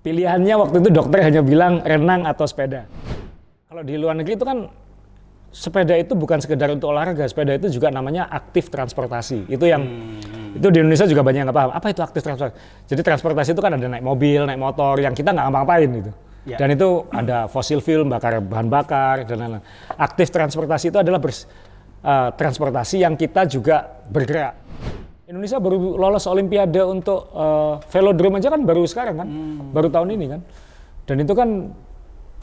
Pilihannya waktu itu dokter hanya bilang renang atau sepeda. Kalau di luar negeri itu kan sepeda itu bukan sekedar untuk olahraga, sepeda itu juga namanya aktif transportasi. Itu yang itu di Indonesia juga banyak yang nggak paham. Apa itu aktif transportasi? Jadi transportasi itu kan ada naik mobil, naik motor yang kita nggak ngapa-ngapain gitu. Ya. Dan itu ada fossil fuel, bakar bahan bakar dan lain-lain. Aktif transportasi itu adalah transportasi yang kita juga bergerak. Indonesia baru lolos Olimpiade untuk velodrome aja kan baru sekarang kan, baru tahun ini kan. Dan itu kan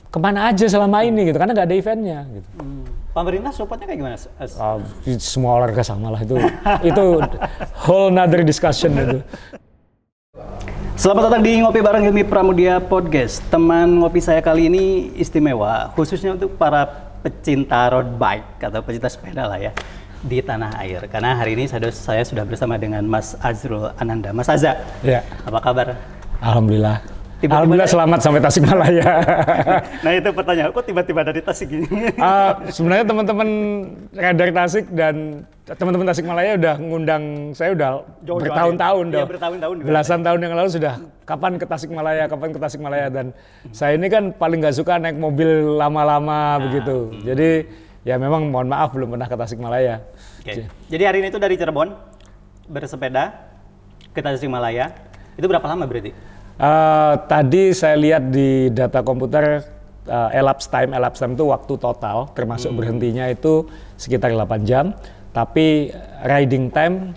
kemana aja selama ini gitu, karena nggak ada eventnya gitu. Pemerintah supportnya kayak gimana? Semua olahraga sama lah itu whole another discussion itu. Selamat datang di Ngopi Bareng Hilmi Pramudia Podcast. Teman ngopi saya kali ini istimewa, khususnya untuk para pecinta road bike atau pecinta sepeda lah ya di tanah air. Karena hari ini saya sudah bersama dengan Mas Azrul Ananda. Mas Aza, ya. Apa kabar? Alhamdulillah. Alhamdulillah selamat sampai Tasikmalaya. Nah itu pertanyaan, kok tiba-tiba dari Tasik gini? Sebenarnya teman-teman dari Tasik dan teman-teman Tasikmalaya udah ngundang saya udah bertahun-tahun ya, bertahun-tahun belasan tahun yang lalu sudah kapan ke Tasikmalaya dan saya ini kan paling nggak suka naik mobil lama-lama begitu. Jadi ya memang mohon maaf belum pernah ke Tasikmalaya. Okay. Jadi hari ini itu dari Cirebon bersepeda ke Tasikmalaya. Itu berapa lama berarti? Tadi saya lihat di data komputer elapsed time itu waktu total termasuk berhentinya itu sekitar 8 jam, tapi riding time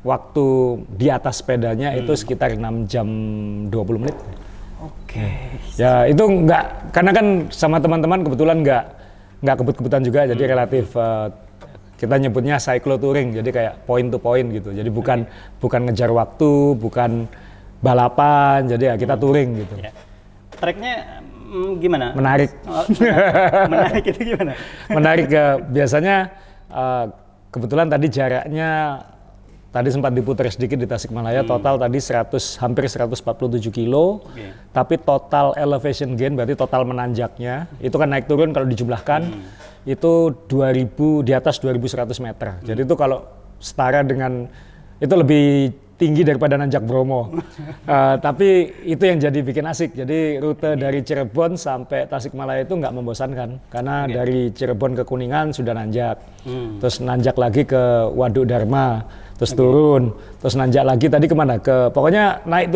waktu di atas sepedanya itu sekitar 6 jam 20 menit. Oke. Ya itu enggak, karena kan sama teman-teman kebetulan enggak kebut-kebutan juga, jadi relatif kita nyebutnya cyclotouring, jadi kayak point to point gitu. Jadi bukan ngejar waktu, bukan balapan, jadi ya kita touring gitu. Ya. Tracknya gimana? Menarik. Menarik itu gimana? Menarik biasanya kebetulan tadi jaraknya tadi sempat diputar sedikit di Tasikmalaya, total tadi hampir 147 kilo, tapi total elevation gain berarti total menanjaknya itu kan naik turun kalau dijumlahkan itu 2000 di atas 2100 meter. Jadi itu kalau setara dengan itu lebih tinggi daripada nanjak Bromo, tapi itu yang jadi bikin asik. Jadi rute dari Cirebon sampai Tasikmalaya itu nggak membosankan, karena dari Cirebon ke Kuningan sudah nanjak, terus nanjak lagi ke Waduk Dharma, terus turun, terus nanjak lagi tadi kemana? Pokoknya naik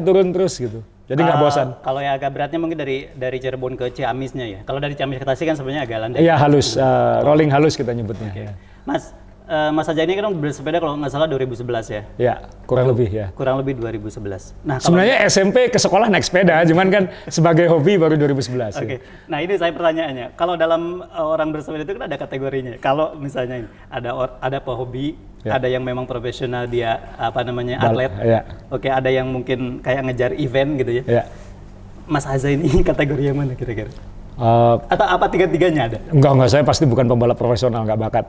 turun terus gitu. Jadi nggak bosan. Kalau yang agak beratnya mungkin dari Cirebon ke Ciamisnya ya. Kalau dari Ciamis ke Tasik kan sebenarnya agak landai. Iya halus, rolling halus kita nyebutnya. Okay. Mas Aja ini kan bersepeda kalau nggak salah 2011 ya? Ya, kurang lebih ya. Kurang lebih 2011. Nah, sebenarnya SMP ke sekolah naik sepeda, cuman kan sebagai hobi baru 2011. Oke. Ya. Nah ini saya pertanyaannya, kalau dalam orang bersepeda itu kan ada kategorinya. Kalau misalnya ini ada pehobi, ada yang memang profesional dia atlet. Ya. Oke, ada yang mungkin kayak ngejar event gitu ya. Mas Aza ini kategori yang mana kira-kira? Atau apa tiga-tiganya ada? Enggak, saya pasti bukan pembalap profesional, nggak bakat.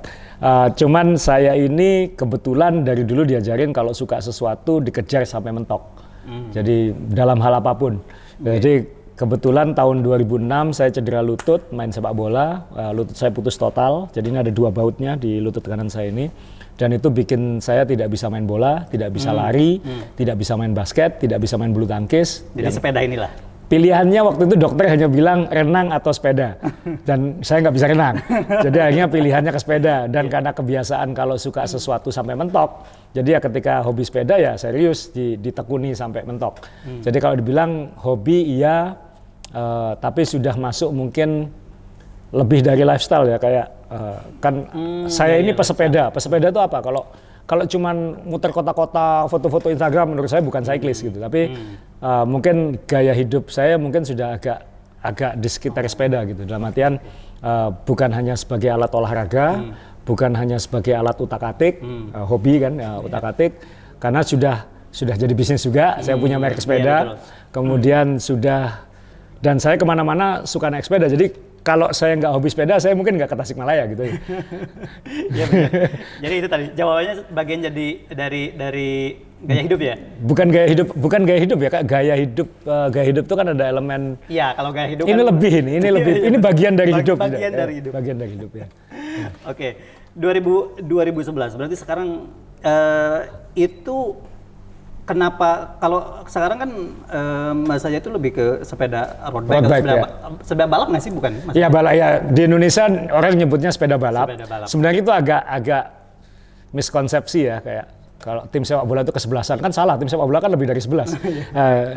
Cuman saya ini kebetulan dari dulu diajarin kalau suka sesuatu dikejar sampai mentok. Jadi dalam hal apapun. Jadi kebetulan tahun 2006 saya cedera lutut main sepak bola, lutut saya putus total. Jadi ini ada 2 bautnya di lutut kanan saya ini. Dan itu bikin saya tidak bisa main bola, tidak bisa lari, tidak bisa main basket, tidak bisa main bulu tangkis. Jadi sepeda inilah. Pilihannya waktu itu dokter hanya bilang renang atau sepeda, dan saya nggak bisa renang, jadi akhirnya pilihannya ke sepeda. Dan karena kebiasaan kalau suka sesuatu sampai mentok, jadi ya ketika hobi sepeda ya serius ditekuni sampai mentok. Jadi kalau dibilang hobi iya, tapi sudah masuk mungkin lebih dari lifestyle ya, kayak saya ini pesepeda itu apa? Kalau cuman muter kota-kota, foto-foto Instagram menurut saya bukan cyclist gitu. Tapi mungkin gaya hidup saya mungkin sudah agak di sekitar sepeda gitu. Dalam artian bukan hanya sebagai alat olahraga, bukan hanya sebagai alat utak-atik, hobi kan utak-atik. Karena sudah jadi bisnis juga. Saya punya merek sepeda. Kemudian dan saya kemana-mana suka naik sepeda. Jadi kalau saya nggak hobi sepeda, saya mungkin nggak ke Tasikmalaya gitu. Iya benar. Jadi itu tadi jawabannya bagian dari gaya hidup ya? Bukan gaya hidup ya, Kak. Gaya hidup itu kan ada elemen. Iya, kalau gaya hidup. Ini kan lebih ini bagian dari hidup. Bagian dari hidup. Bagian dari hidup ya. Oke, 2011 berarti sekarang itu kenapa kalau sekarang kan Mas Saja itu lebih ke sepeda road bike, sepeda balap nggak sih, bukan? Iya, balap ya. Di Indonesia orang nyebutnya sepeda balap. Sebenarnya itu agak miskonsepsi ya, kayak kalau tim sepak bola itu kesebelasan, kan salah, tim sepak bola kan lebih dari 11.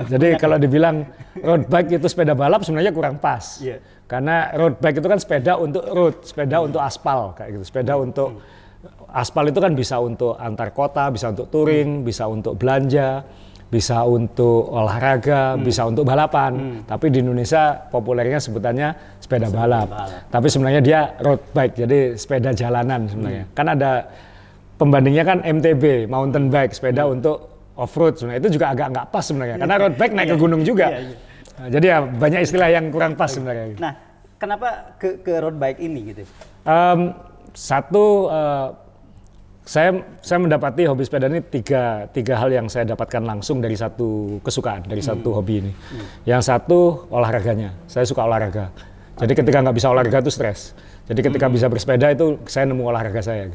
Jadi kalau dibilang road bike itu sepeda balap sebenarnya kurang pas. Karena road bike itu kan sepeda untuk road, sepeda untuk aspal kayak gitu, sepeda untuk aspal itu kan bisa untuk antar kota, bisa untuk touring, bisa untuk belanja, bisa untuk olahraga, bisa untuk balapan. Tapi di Indonesia populernya sebutannya sepeda balap. Tapi sebenarnya dia road bike, jadi sepeda jalanan sebenarnya. Kan ada pembandingnya kan MTB, mountain bike, sepeda untuk off-road sebenarnya. Itu juga agak nggak pas sebenarnya, karena road bike naik ke gunung juga. Nah, jadi ya banyak istilah yang kurang pas sebenarnya. Nah, kenapa ke road bike ini gitu? Satu, saya mendapati hobi sepeda ini tiga hal yang saya dapatkan langsung dari satu kesukaan, dari satu hobi ini. Yang satu olahraganya, saya suka olahraga. Jadi ketika nggak bisa olahraga itu stres. Jadi ketika bisa bersepeda itu saya nemu olahraga saya.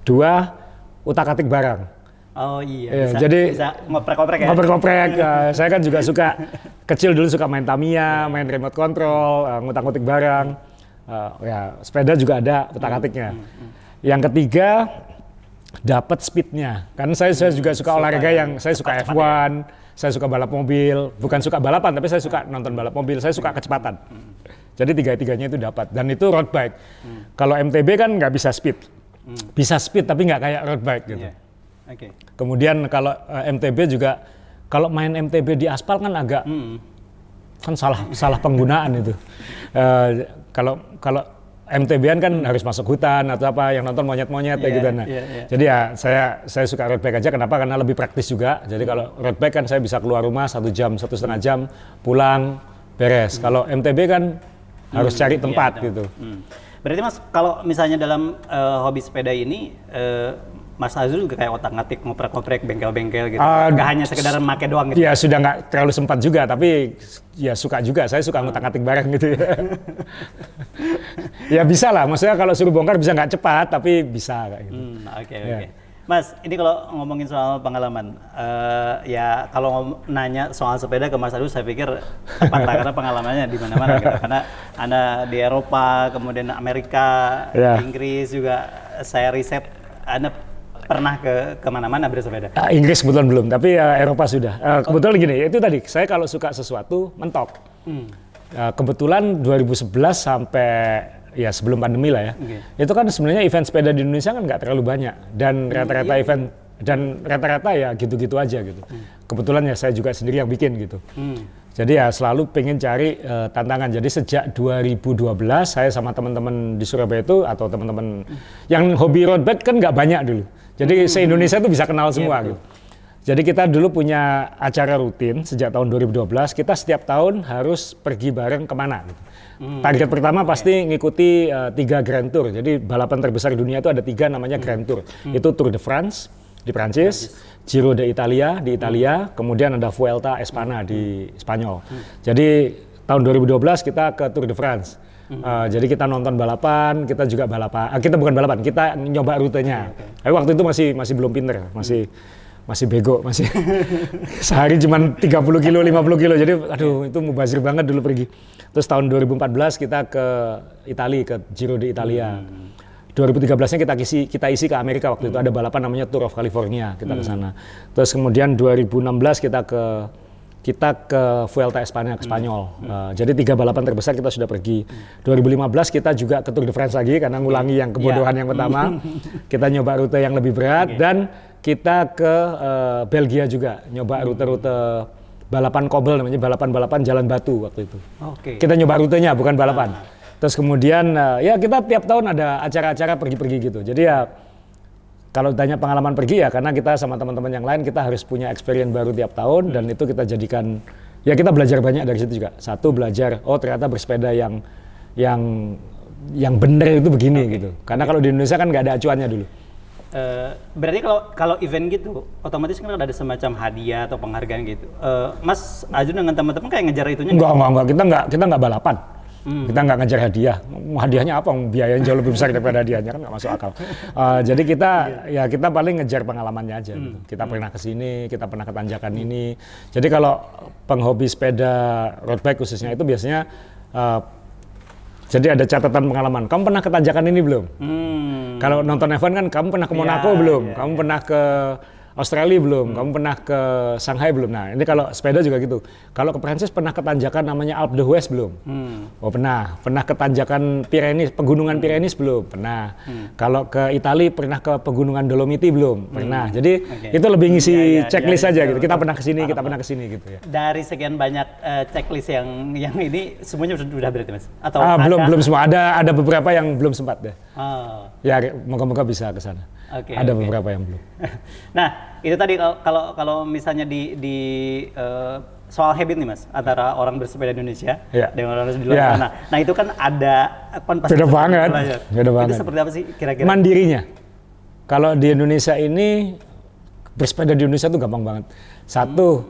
Dua, utak-atik barang. Oh iya, bisa ngoprek-ngoprek ya? Ngoprek-ngoprek, saya kan juga suka, kecil dulu suka main Tamiya, main remote control, ngutak-ngutik barang. Ya sepeda juga ada utak-atiknya. Yang ketiga, dapat speednya. Kan saya juga suka olahraga yang saya suka F1, ya? Saya suka balap mobil, bukan suka balapan, tapi saya suka nonton balap mobil, saya suka kecepatan. Jadi tiga-tiganya itu dapat, dan itu road bike. Kalau MTB kan nggak bisa speed. Bisa speed tapi nggak kayak road bike gitu. Kemudian kalau MTB juga, kalau main MTB di aspal kan agak kan salah penggunaan itu. Kalau MTB-an kan harus masuk hutan atau apa, yang nonton monyet-monyet kayak gitu. Jadi ya saya suka road bike aja. Kenapa? Karena lebih praktis juga. Jadi kalau road bike kan saya bisa keluar rumah 1 jam, 1,5 jam, pulang beres. Kalau MTB kan harus cari tempat gitu. Berarti Mas, kalau misalnya dalam hobi sepeda ini, Mas Azul juga kayak otak-ngatik, ngoprek-ngoprek, bengkel-bengkel gitu. Nggak hanya sekedar make doang gitu. Ya sudah nggak terlalu sempat juga, tapi ya suka juga. Saya suka ngotak-ngatik barang gitu ya. Ya bisa lah, maksudnya kalau suruh bongkar bisa nggak cepat, tapi bisa kayak gitu. Oke. Mas, ini kalau ngomongin soal pengalaman, ya kalau nanya soal sepeda ke Mas Azul, saya pikir tepat lah, karena pengalamannya di mana-mana gitu. Karena Anda di Eropa, kemudian Amerika, Inggris juga saya riset, Anda pernah ke mana-mana bersepeda? Inggris kebetulan belum, tapi Eropa sudah. Kebetulan gini, itu tadi, saya kalau suka sesuatu, mentok. Kebetulan 2011 sampai ya sebelum pandemi lah ya, itu kan sebenarnya event sepeda di Indonesia kan nggak terlalu banyak. Dan rata-rata event, dan rata-rata ya gitu-gitu aja gitu. Kebetulan ya saya juga sendiri yang bikin gitu. Jadi ya selalu pengen cari tantangan. Jadi sejak 2012 saya sama teman-teman di Surabaya itu, atau teman-teman yang hobi road bike kan nggak banyak dulu. Jadi se-Indonesia itu bisa kenal semua gitu. Jadi kita dulu punya acara rutin sejak tahun 2012, kita setiap tahun harus pergi bareng kemana gitu. Target pertama pasti ngikuti 3 Grand Tour. Jadi balapan terbesar di dunia itu ada 3 namanya Grand Tour. Itu Tour de France di Prancis, Giro d'Italia di Italia, kemudian ada Vuelta Espana di Spanyol. Jadi tahun 2012 kita ke Tour de France. Jadi kita nonton balapan, kita juga balapan. Kita bukan balapan, kita nyoba rutenya. Tapi waktu itu masih belum pinter, masih bego, masih sehari cuma 30 kilo, 50 kilo. Jadi aduh itu mubazir banget dulu pergi. Terus tahun 2014 kita ke Italia, ke Giro d'Italia. 2013-nya kita isi ke Amerika, waktu itu ada balapan namanya Tour of California, kita ke sana. Terus kemudian 2016 kita ke Vuelta Espana ke Spanyol. Jadi 3 balapan terbesar kita sudah pergi. 2015 kita juga ke Tour de France lagi karena ngulangi yang kebodohan yang pertama. Kita nyoba rute yang lebih berat dan kita ke Belgia juga nyoba rute-rute balapan kobel, namanya balapan jalan batu waktu itu. Kita nyoba rutenya bukan balapan. Terus kemudian ya kita tiap tahun ada acara-acara pergi-pergi gitu. Jadi ya kalau tanya pengalaman pergi ya karena kita sama teman-teman yang lain kita harus punya experience baru tiap tahun dan itu kita jadikan, ya kita belajar banyak dari situ juga. Satu, belajar ternyata bersepeda yang bener itu begini gitu. Karena kalau di Indonesia kan nggak ada acuannya dulu. Berarti kalau event gitu otomatis kan ada semacam hadiah atau penghargaan gitu. Mas Azul dengan teman-teman kayak ngejar itunya? Enggak, kita nggak balapan. Kita nggak ngejar hadiah. Hadiahnya apa? Biayanya jauh lebih besar daripada hadiahnya, kan nggak masuk akal. Jadi kita paling ngejar pengalamannya aja. Gitu. Kita pernah ke sini, kita pernah ke tanjakan ini. Jadi kalau penghobi sepeda road bike khususnya itu biasanya jadi ada catatan pengalaman. Kamu pernah ke tanjakan ini belum? Kalau nonton F1 kan kamu pernah ke Monaco belum? Kamu pernah ke Australia belum? Kamu pernah ke Shanghai belum? Nah, ini kalau sepeda juga gitu. Kalau ke Prancis pernah ke tanjakan namanya Alpe d'Huez belum? Oh pernah. Pernah ke tanjakan Pyrenees, pegunungan Pyrenees belum? Pernah. Kalau ke Italia pernah ke pegunungan Dolomiti belum? Pernah. Jadi itu lebih ngisi checklist aja gitu. Kita pernah ke sini, kita pernah ke sini gitu ya. Dari sekian banyak checklist yang ini semuanya sudah berarti Mas? Atau belum semua. Ada beberapa yang belum sempat deh. Ya moga-moga bisa ke sana. Ada beberapa yang belum. Nah, itu tadi kalau misalnya di soal habit nih Mas, antara orang bersepeda di Indonesia dengan orang di luar sana. Nah, itu kan ada beda banget. Beda banget. Itu seperti apa sih kira-kira? Mandirinya. Kalau di Indonesia ini bersepeda di Indonesia tuh gampang banget. Satu,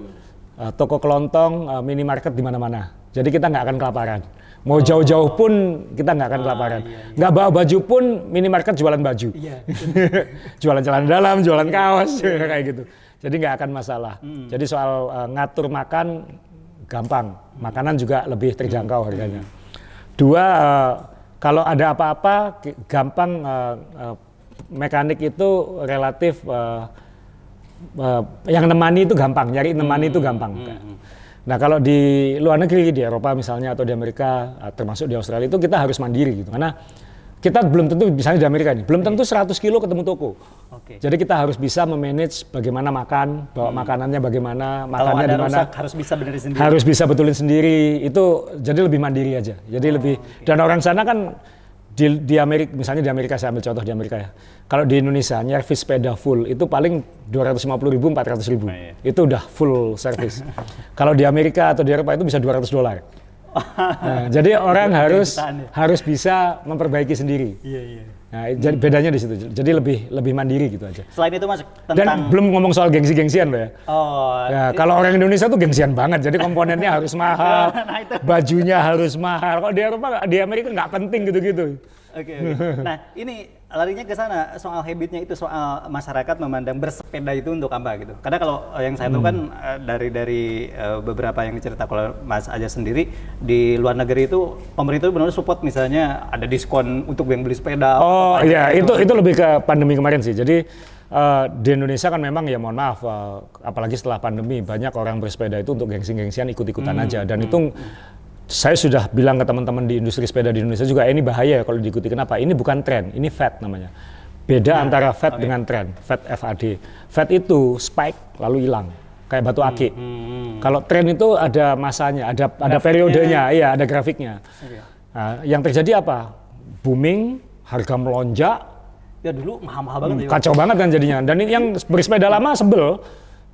toko kelontong, minimarket di mana-mana. Jadi kita nggak akan kelaparan. Mau jauh-jauh pun kita nggak akan kelaparan. Nggak bawa baju pun minimarket jualan baju. Jualan celana dalam, jualan kaos, kayak gitu. Jadi nggak akan masalah. Jadi soal ngatur makan gampang. Makanan juga lebih terjangkau harganya. Dua, kalau ada apa-apa gampang, mekanik itu relatif yang nemani itu gampang, nyari nemani itu gampang. Nah kalau di luar negeri, di Eropa misalnya atau di Amerika, termasuk di Australia itu kita harus mandiri gitu. Karena kita belum tentu, misalnya di Amerika ini, belum tentu 100 kilo ketemu toko. Jadi kita harus bisa memanage bagaimana makan, bawa makanannya bagaimana, makannya di mana. Harus bisa benerin sendiri. Harus bisa betulin sendiri, itu jadi lebih mandiri aja. Jadi lebih, dan orang sana kan di Amerika, misalnya di Amerika, saya ambil contoh di Amerika ya. Kalau di Indonesia, nyervis sepeda full itu paling 250.000, 400.000. Itu udah full service. Kalau di Amerika atau di Eropa itu bisa $200. Nah, jadi orang harus bisa memperbaiki sendiri. Nah, jadi bedanya di situ. Jadi lebih mandiri gitu aja. Selain itu Mas, dan belum ngomong soal gengsi-gengsian loh ya. Kalau orang Indonesia tuh gengsian banget. Jadi komponennya harus mahal, bajunya harus mahal. Kalau di Eropa, di Amerika nggak penting gitu-gitu. Nah, ini larinya ke sana soal habitnya itu, soal masyarakat memandang bersepeda itu untuk apa gitu. Karena kalau yang saya tahu kan dari beberapa yang dicerita kalau Mas aja sendiri di luar negeri itu pemerintah benar-benar support, misalnya ada diskon untuk yang beli sepeda. Oh iya, itu lebih ke pandemi kemarin sih. Jadi di Indonesia kan memang ya mohon maaf, apalagi setelah pandemi banyak orang bersepeda itu untuk gengsi-gengsian, ikut-ikutan aja, dan itu saya sudah bilang ke teman-teman di industri sepeda di Indonesia juga, ini bahaya kalau diikuti. Kenapa? Ini bukan tren, ini fad namanya. Beda antara fad dengan tren. Fad, FAD. Fad itu spike lalu hilang, kayak batu akik. Kalau tren itu ada masanya, ada periodenya, iya, ada grafiknya. Nah, yang terjadi apa? Booming, harga melonjak. Ya dulu mahal-mahal banget. Kacau banget kan jadinya. Dan ini yang bersepeda lama sebel.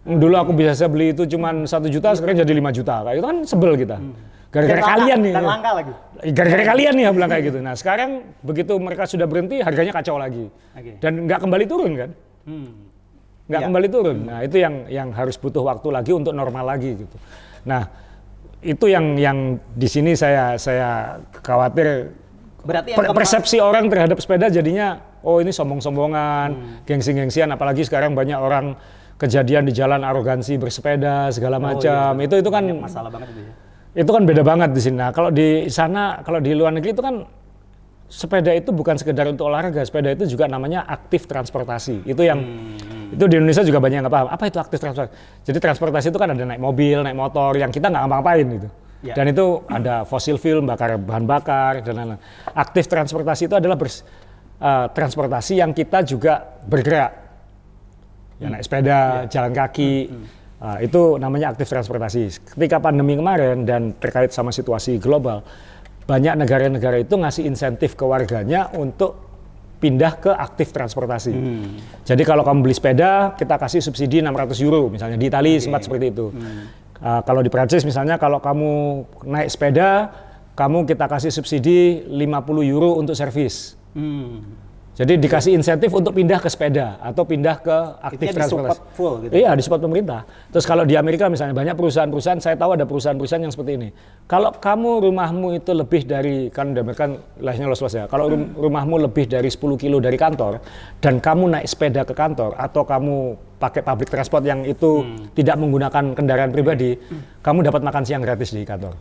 Dulu aku bisa beli itu cuma 1 juta, sekarang jadi 5 juta. Kayak itu kan sebel kita. Gara-gara kalian nih. Dan langka lagi. Gara-gara kalian nih, bilang kayak gitu. Nah sekarang begitu mereka sudah berhenti, harganya kacau lagi. Dan nggak kembali turun kan? Nggak kembali turun. Nah itu yang harus butuh waktu lagi untuk normal lagi gitu. Nah itu yang di sini saya khawatir. Berarti persepsi orang terhadap sepeda jadinya, oh ini sombong-sombongan, gengsi-gengsian. Apalagi sekarang banyak orang kejadian di jalan arogansi bersepeda segala macam. Itu kan masalah banget itu ya. Itu kan beda banget di sini. Nah, kalau di sana, kalau di luar negeri itu kan sepeda itu bukan sekedar untuk olahraga, sepeda itu juga namanya aktif transportasi. Itu yang itu di Indonesia juga banyak yang nggak paham. Apa itu aktif transportasi? Jadi transportasi itu kan ada naik mobil, naik motor, yang kita nggak ngapa-ngapain gitu. Dan itu ada fossil fuel, bakar bahan bakar dan lain-lain. Aktif transportasi itu adalah transportasi yang kita juga bergerak. Ya, naik sepeda, jalan kaki. Itu namanya aktif transportasi. Ketika pandemi kemarin dan terkait sama situasi global, banyak negara-negara itu ngasih insentif ke warganya untuk pindah ke aktif transportasi. Jadi kalau kamu beli sepeda, kita kasih subsidi 600 euro, misalnya di Italia sempat seperti itu. Kalau di Prancis misalnya, kalau kamu naik sepeda, kita kasih subsidi 50 euro untuk servis. Jadi dikasih insentif untuk pindah ke sepeda atau pindah ke aktif transportasi. Full gitu. Iya, disupport pemerintah. Terus kalau di Amerika misalnya banyak perusahaan-perusahaan, saya tahu ada perusahaan-perusahaan yang seperti ini. Kalau kamu rumahmu itu lebih dari, kan di Amerika lahirnya luas-luas ya. Kalau rumahmu lebih dari 10 kilo dari kantor dan kamu naik sepeda ke kantor atau kamu pakai public transport yang itu tidak menggunakan kendaraan pribadi, kamu dapat makan siang gratis di kantor.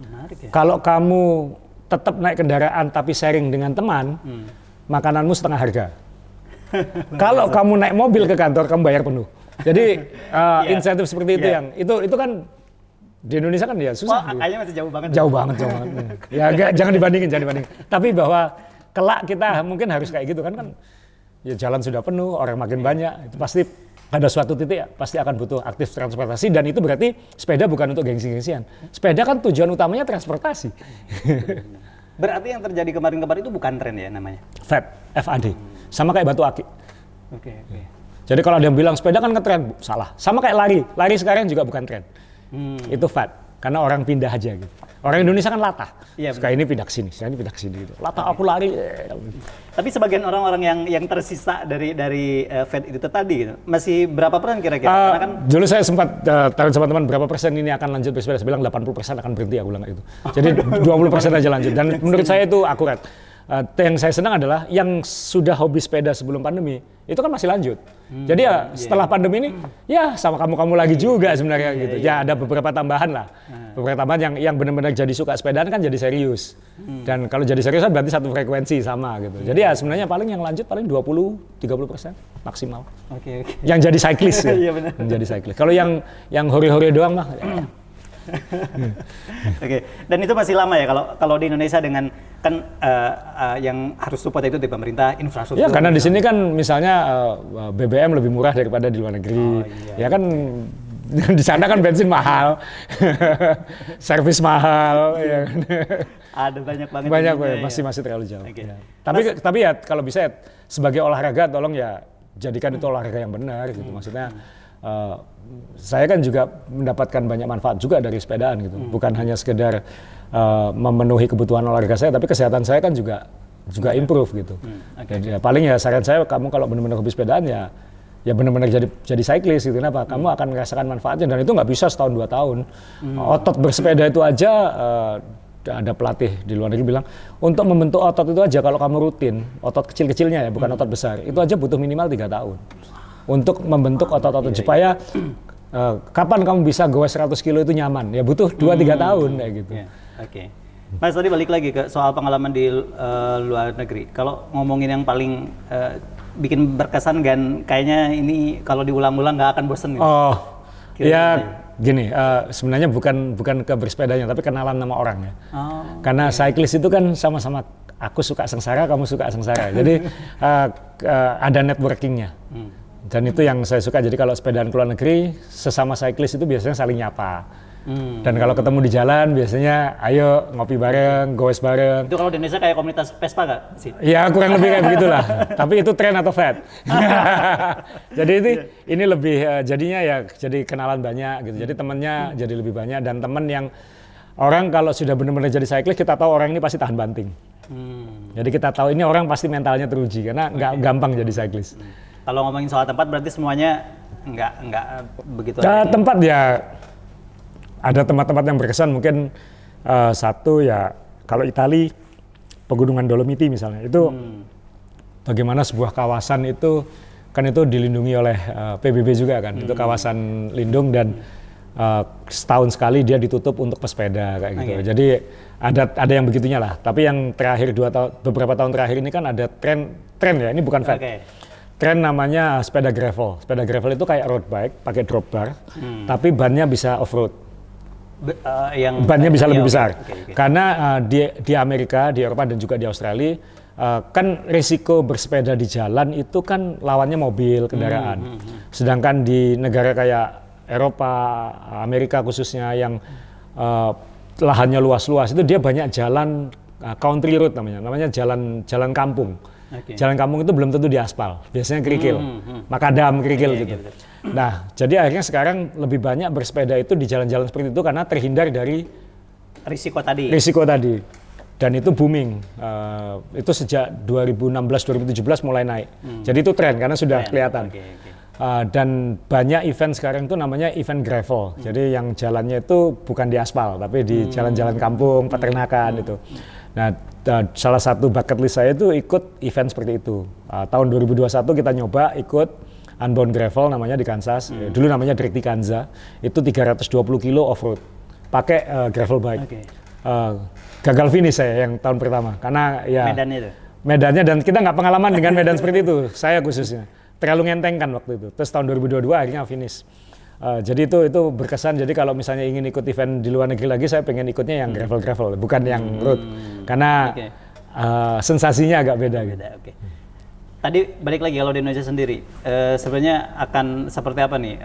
Menarik ya. Kalau kamu tetap naik kendaraan tapi sharing dengan teman, makananmu setengah harga. Kalau kamu naik mobil ke kantor, kamu bayar penuh. Jadi insentif seperti itu yang itu kan di Indonesia kan ya susah. Kayaknya masih jauh banget. Jauh banget. Ya jangan dibandingin. Tapi bahwa kelak kita mungkin harus kayak gitu kan ya jalan sudah penuh, orang makin banyak, itu pasti pada suatu titik pasti akan butuh aktif transportasi dan itu berarti sepeda bukan untuk gengsi-gengsian. Sepeda kan tujuan utamanya transportasi. Berarti yang terjadi kemarin-kemarin itu bukan tren ya namanya? FAD, sama kayak batu aki. Oke. Jadi kalau ada yang bilang sepeda kan ngetren, salah. Sama kayak lari sekarang juga bukan tren. Itu fad, karena orang pindah aja gitu. Orang Indonesia kan latah, suka ini pindah ke sini, ini pindah ke sini gitu. Latah aku lari. Tapi sebagian orang-orang yang tersisa dari fad itu tadi gitu, masih berapa persen kira-kira? Karena kan dulu saya sempat tanya sama teman berapa persen ini akan lanjut bersepeda, saya bilang 80% akan berhenti, aku bilang itu. Jadi 20% aja lanjut dan menurut saya itu akurat. Yang saya senang adalah yang sudah hobi sepeda sebelum pandemi itu kan masih lanjut. Jadi ya setelah pandemi ini ya sama kamu lagi juga sebenarnya gitu. Ya ada beberapa tambahan lah. Beberapa tambahan yang benar-benar jadi suka sepedaan kan jadi serius. Dan kalau jadi serius kan berarti satu frekuensi sama gitu. Jadi ya sebenarnya paling yang lanjut paling 20-30% maksimal. Oke. Yang jadi cyclist ya. Iya benar. Yang jadi cyclist. Kalau yang hore-hore doang mah Oke, dan itu masih lama ya kalau di Indonesia dengan kan yang harus support itu di pemerintah infrastruktur. Ya karena di sini kan misalnya BBM lebih murah daripada di luar negeri. Ya kan di sana kan bensin mahal, servis mahal. Ya. Ada banyak banget. Banyak masih terlalu jauh. Okay. Ya. Tapi ya kalau bisa sebagai olahraga tolong ya jadikan itu olahraga yang benar gitu. Maksudnya saya kan juga mendapatkan banyak manfaat juga dari sepedaan gitu. Bukan hanya sekedar memenuhi kebutuhan olahraga saya, tapi kesehatan saya kan juga improve gitu. Jadi ya, paling ya saran saya kamu kalau benar-benar hobi sepedaan ya benar-benar jadi cyclist gitu. Kenapa? Kamu akan merasakan manfaatnya dan itu nggak bisa setahun 2 tahun. Otot bersepeda itu aja ada pelatih di luar negeri bilang untuk membentuk otot itu aja kalau kamu rutin, otot kecil-kecilnya ya bukan otot besar, itu aja butuh minimal 3 tahun. Untuk membentuk otot-otot supaya kapan kamu bisa goes 100 kilo itu nyaman, ya butuh 2-3 tahun kayak gitu. Oke. Mas tadi balik lagi ke soal pengalaman di luar negeri. Kalau ngomongin yang paling bikin berkesan dan kayaknya ini kalau diulang-ulang nggak akan bosen gitu. Oh, ya gini, sebenarnya bukan ke bersepedanya, tapi kenalan sama orang ya. Karena cyclist itu kan sama-sama aku suka sengsara, kamu suka sengsara. Jadi ada networkingnya. Dan itu yang saya suka, jadi kalau sepedaan ke luar negeri, sesama cyclist itu biasanya saling nyapa. Dan kalau ketemu di jalan, biasanya ayo ngopi bareng, goes bareng. Itu kalau di Indonesia kayak komunitas Vespa nggak sih? Ya kurang lebih kayak begitulah, tapi itu tren atau fad. Jadi ini lebih, jadinya ya jadi kenalan banyak gitu, jadi temennya jadi lebih banyak. Dan temen yang orang kalau sudah benar-benar jadi cyclist, kita tahu orang ini pasti tahan banting. Jadi kita tahu ini orang pasti mentalnya teruji, karena nggak gampang jadi cyclist. Kalau ngomongin soal tempat berarti semuanya nggak begitu. Tempat ya ada tempat-tempat yang berkesan mungkin satu ya kalau Itali pegunungan Dolomiti misalnya itu bagaimana sebuah kawasan itu kan itu dilindungi oleh PBB juga kan itu kawasan lindung dan setahun sekali dia ditutup untuk pesepeda kayak gitu. Jadi ada yang begitunya lah. Tapi yang terakhir beberapa tahun terakhir ini kan ada tren ya ini bukan fad. Tren namanya sepeda gravel. Sepeda gravel itu kayak road bike, pakai drop bar, tapi bannya bisa off-road. Bannya bisa lebih besar. Karena di Amerika, di Eropa, dan juga di Australia, kan risiko bersepeda di jalan itu kan lawannya mobil, kendaraan. Sedangkan di negara kayak Eropa, Amerika khususnya yang lahannya luas-luas, itu dia banyak jalan country road namanya jalan kampung. Jalan kampung itu belum tentu diaspal, biasanya kerikil, makadam kerikil gitu. Nah, jadi akhirnya sekarang lebih banyak bersepeda itu di jalan-jalan seperti itu karena terhindar dari risiko tadi. dan itu booming. Itu sejak 2016-2017 mulai naik. Jadi itu tren karena sudah kelihatan. Dan banyak event sekarang itu namanya event gravel. Jadi yang jalannya itu bukan di aspal, tapi di jalan-jalan kampung, peternakan itu. Nah, salah satu bucket list saya itu ikut event seperti itu. Tahun 2021 kita nyoba ikut Unbound Gravel namanya di Kansas. Dulu namanya Dirty Kanza. Itu 320 kilo off-road. Pakai gravel bike. Gagal finish saya yang tahun pertama. Karena ya medannya dan kita nggak pengalaman dengan medan seperti itu. Saya khususnya. Terlalu ngentengkan waktu itu. Terus tahun 2022 akhirnya finish. Jadi itu berkesan. Jadi kalau misalnya ingin ikut event di luar negeri lagi, saya pengen ikutnya yang gravel, bukan yang road. Karena sensasinya agak beda. Gitu. Tadi balik lagi kalau di Indonesia sendiri, sebenarnya akan seperti apa nih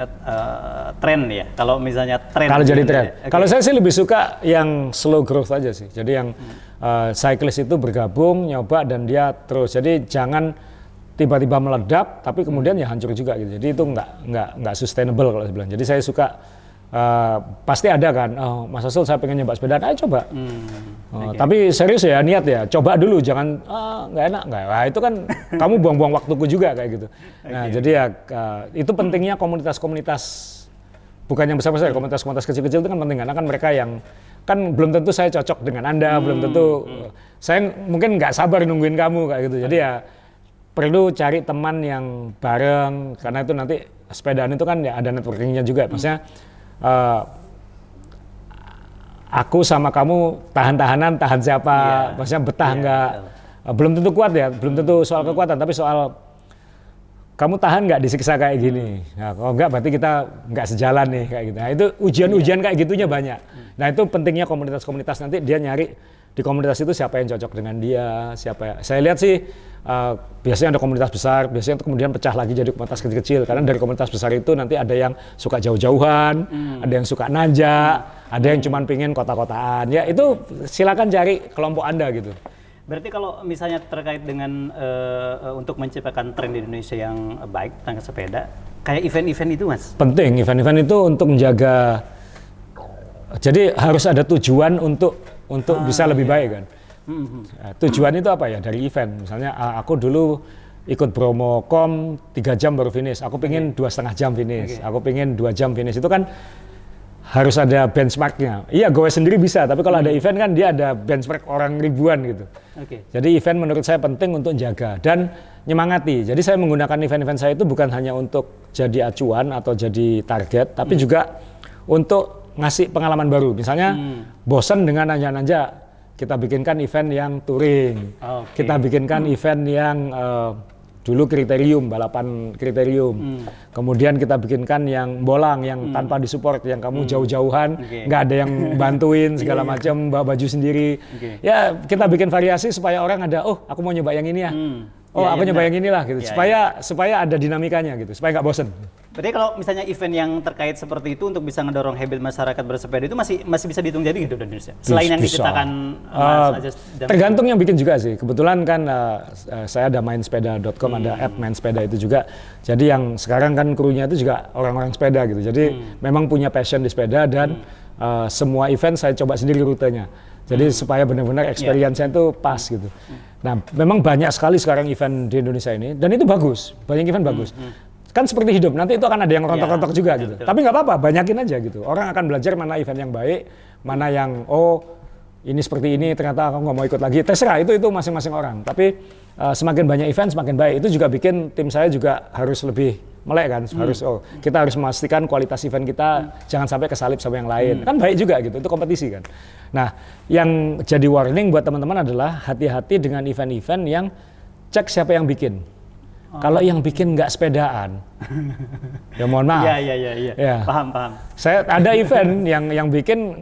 tren ya? Kalau misalnya tren. Kalau jadi tren. Kalau saya sih lebih suka yang slow growth aja sih. Jadi yang cyclist itu bergabung, nyoba dan dia terus. Jadi jangan tiba-tiba meledak, tapi kemudian ya hancur juga gitu. Jadi itu nggak sustainable kalau saya bilang. Jadi saya suka pasti ada kan, Mas Asul saya pengen nyoba sepeda, ayo coba. Tapi serius ya niat ya, coba dulu, jangan nggak enak nggak. Wah itu kan kamu buang-buang waktuku juga kayak gitu. Nah jadi ya itu pentingnya komunitas-komunitas bukan yang besar-besar, komunitas-komunitas kecil-kecil itu kan penting karena kan mereka yang kan belum tentu saya cocok dengan Anda, belum tentu saya mungkin nggak sabar nungguin kamu kayak gitu. Jadi ya perlu cari teman yang bareng karena itu nanti sepedaan itu kan ya ada networkingnya juga. Maksudnya aku sama kamu tahan-tahanan, tahan siapa, maksudnya betah enggak, belum tentu kuat ya, belum tentu soal kekuatan, tapi soal kamu tahan nggak disiksa kayak gini. Nah, kalau enggak berarti kita nggak sejalan nih kayak gitu. Nah itu ujian-ujian kayak gitunya banyak. Nah itu pentingnya komunitas-komunitas, nanti dia nyari di komunitas itu siapa yang cocok dengan dia, siapa. Saya lihat sih biasanya ada komunitas besar, biasanya itu kemudian pecah lagi jadi komunitas kecil-kecil. Karena dari komunitas besar itu nanti ada yang suka jauh-jauhan, ada yang suka nanjak, ada yang cuma pingin kota-kotaan. Ya itu silakan cari kelompok Anda gitu. Berarti kalau misalnya terkait dengan untuk menciptakan tren di Indonesia yang baik tentang sepeda, kayak event-event itu Mas? Penting, event-event itu untuk menjaga, jadi harus ada tujuan untuk bisa lebih baik kan. Tujuan itu apa ya? Dari event, misalnya aku dulu ikut Bromocom 3 jam baru finish, aku pengen 2,5 jam finish, aku pengen 2 jam finish, itu kan harus ada benchmarknya. Iya, gue sendiri bisa, tapi kalau ada event kan dia ada benchmark orang ribuan gitu. Jadi event menurut saya penting untuk jaga dan nyemangati. Jadi saya menggunakan event-event saya itu bukan hanya untuk jadi acuan atau jadi target, tapi juga untuk ngasih pengalaman baru. Misalnya bosan dengan nanja-nanja, kita bikinkan event yang touring, kita bikinkan event yang dulu kriterium, balapan kriterium. Kemudian kita bikinkan yang bolang, yang tanpa disupport, yang kamu jauh-jauhan, nggak ada yang bantuin segala macam, bawa baju sendiri. Ya kita bikin variasi supaya orang ada, oh aku mau nyoba yang ini ya. Aku nyoba yang inilah gitu. Supaya ada dinamikanya gitu, supaya nggak bosen. Berarti kalau misalnya event yang terkait seperti itu untuk bisa ngedorong habit masyarakat bersepeda itu masih bisa dihitung jadi gitu di Indonesia. Selain yang diciptakan tergantung yang bikin juga sih. Kebetulan kan saya ada mainsepeda.com, ada @mainsepeda itu juga. Jadi yang sekarang kan krunya itu juga orang-orang sepeda gitu. Jadi memang punya passion di sepeda dan semua event saya coba sendiri rutenya. Jadi supaya benar-benar experience-nya itu pas gitu. Nah, memang banyak sekali sekarang event di Indonesia ini dan itu bagus. Banyak event bagus. Kan seperti hidup, nanti itu akan ada yang rontok-rontok juga gitu. Tapi nggak apa-apa, banyakin aja gitu. Orang akan belajar mana event yang baik, mana yang ini seperti ini ternyata aku nggak mau ikut lagi. Terserah, itu masing-masing orang. Tapi semakin banyak event semakin baik. Itu juga bikin tim saya juga harus lebih melek kan. Kita harus memastikan kualitas event kita jangan sampai kesalip sama yang lain. Kan baik juga gitu, itu kompetisi kan. Nah, yang jadi warning buat teman-teman adalah hati-hati dengan event-event yang cek siapa yang bikin. Kalau yang bikin nggak sepedaan, ya mohon maaf. Iya. Ya. Paham. Saya ada event yang bikin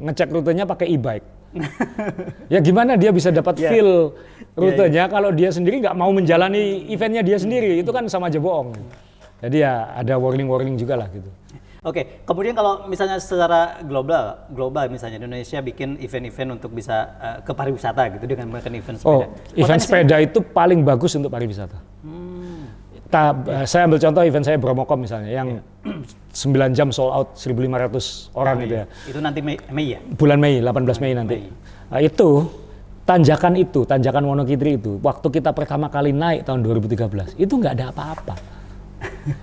ngecek rutenya pakai e-bike. Ya gimana dia bisa dapat feel rutenya kalau dia sendiri nggak mau menjalani eventnya dia sendiri, itu kan sama aja bohong. Jadi ya ada warning juga lah gitu. Oke, kemudian kalau misalnya secara global misalnya Indonesia bikin event-event untuk bisa ke pariwisata gitu dengan menggunakan event sepeda. Event sepeda itu paling bagus untuk pariwisata. Saya ambil contoh event saya Bromocom misalnya yang 9 jam sold out 1.500 orang gitu ya. Itu nanti Mei ya? Bulan Mei, 18 Mei nanti. Itu tanjakan Wonokitri itu, waktu kita pertama kali naik tahun 2013, itu nggak ada apa-apa.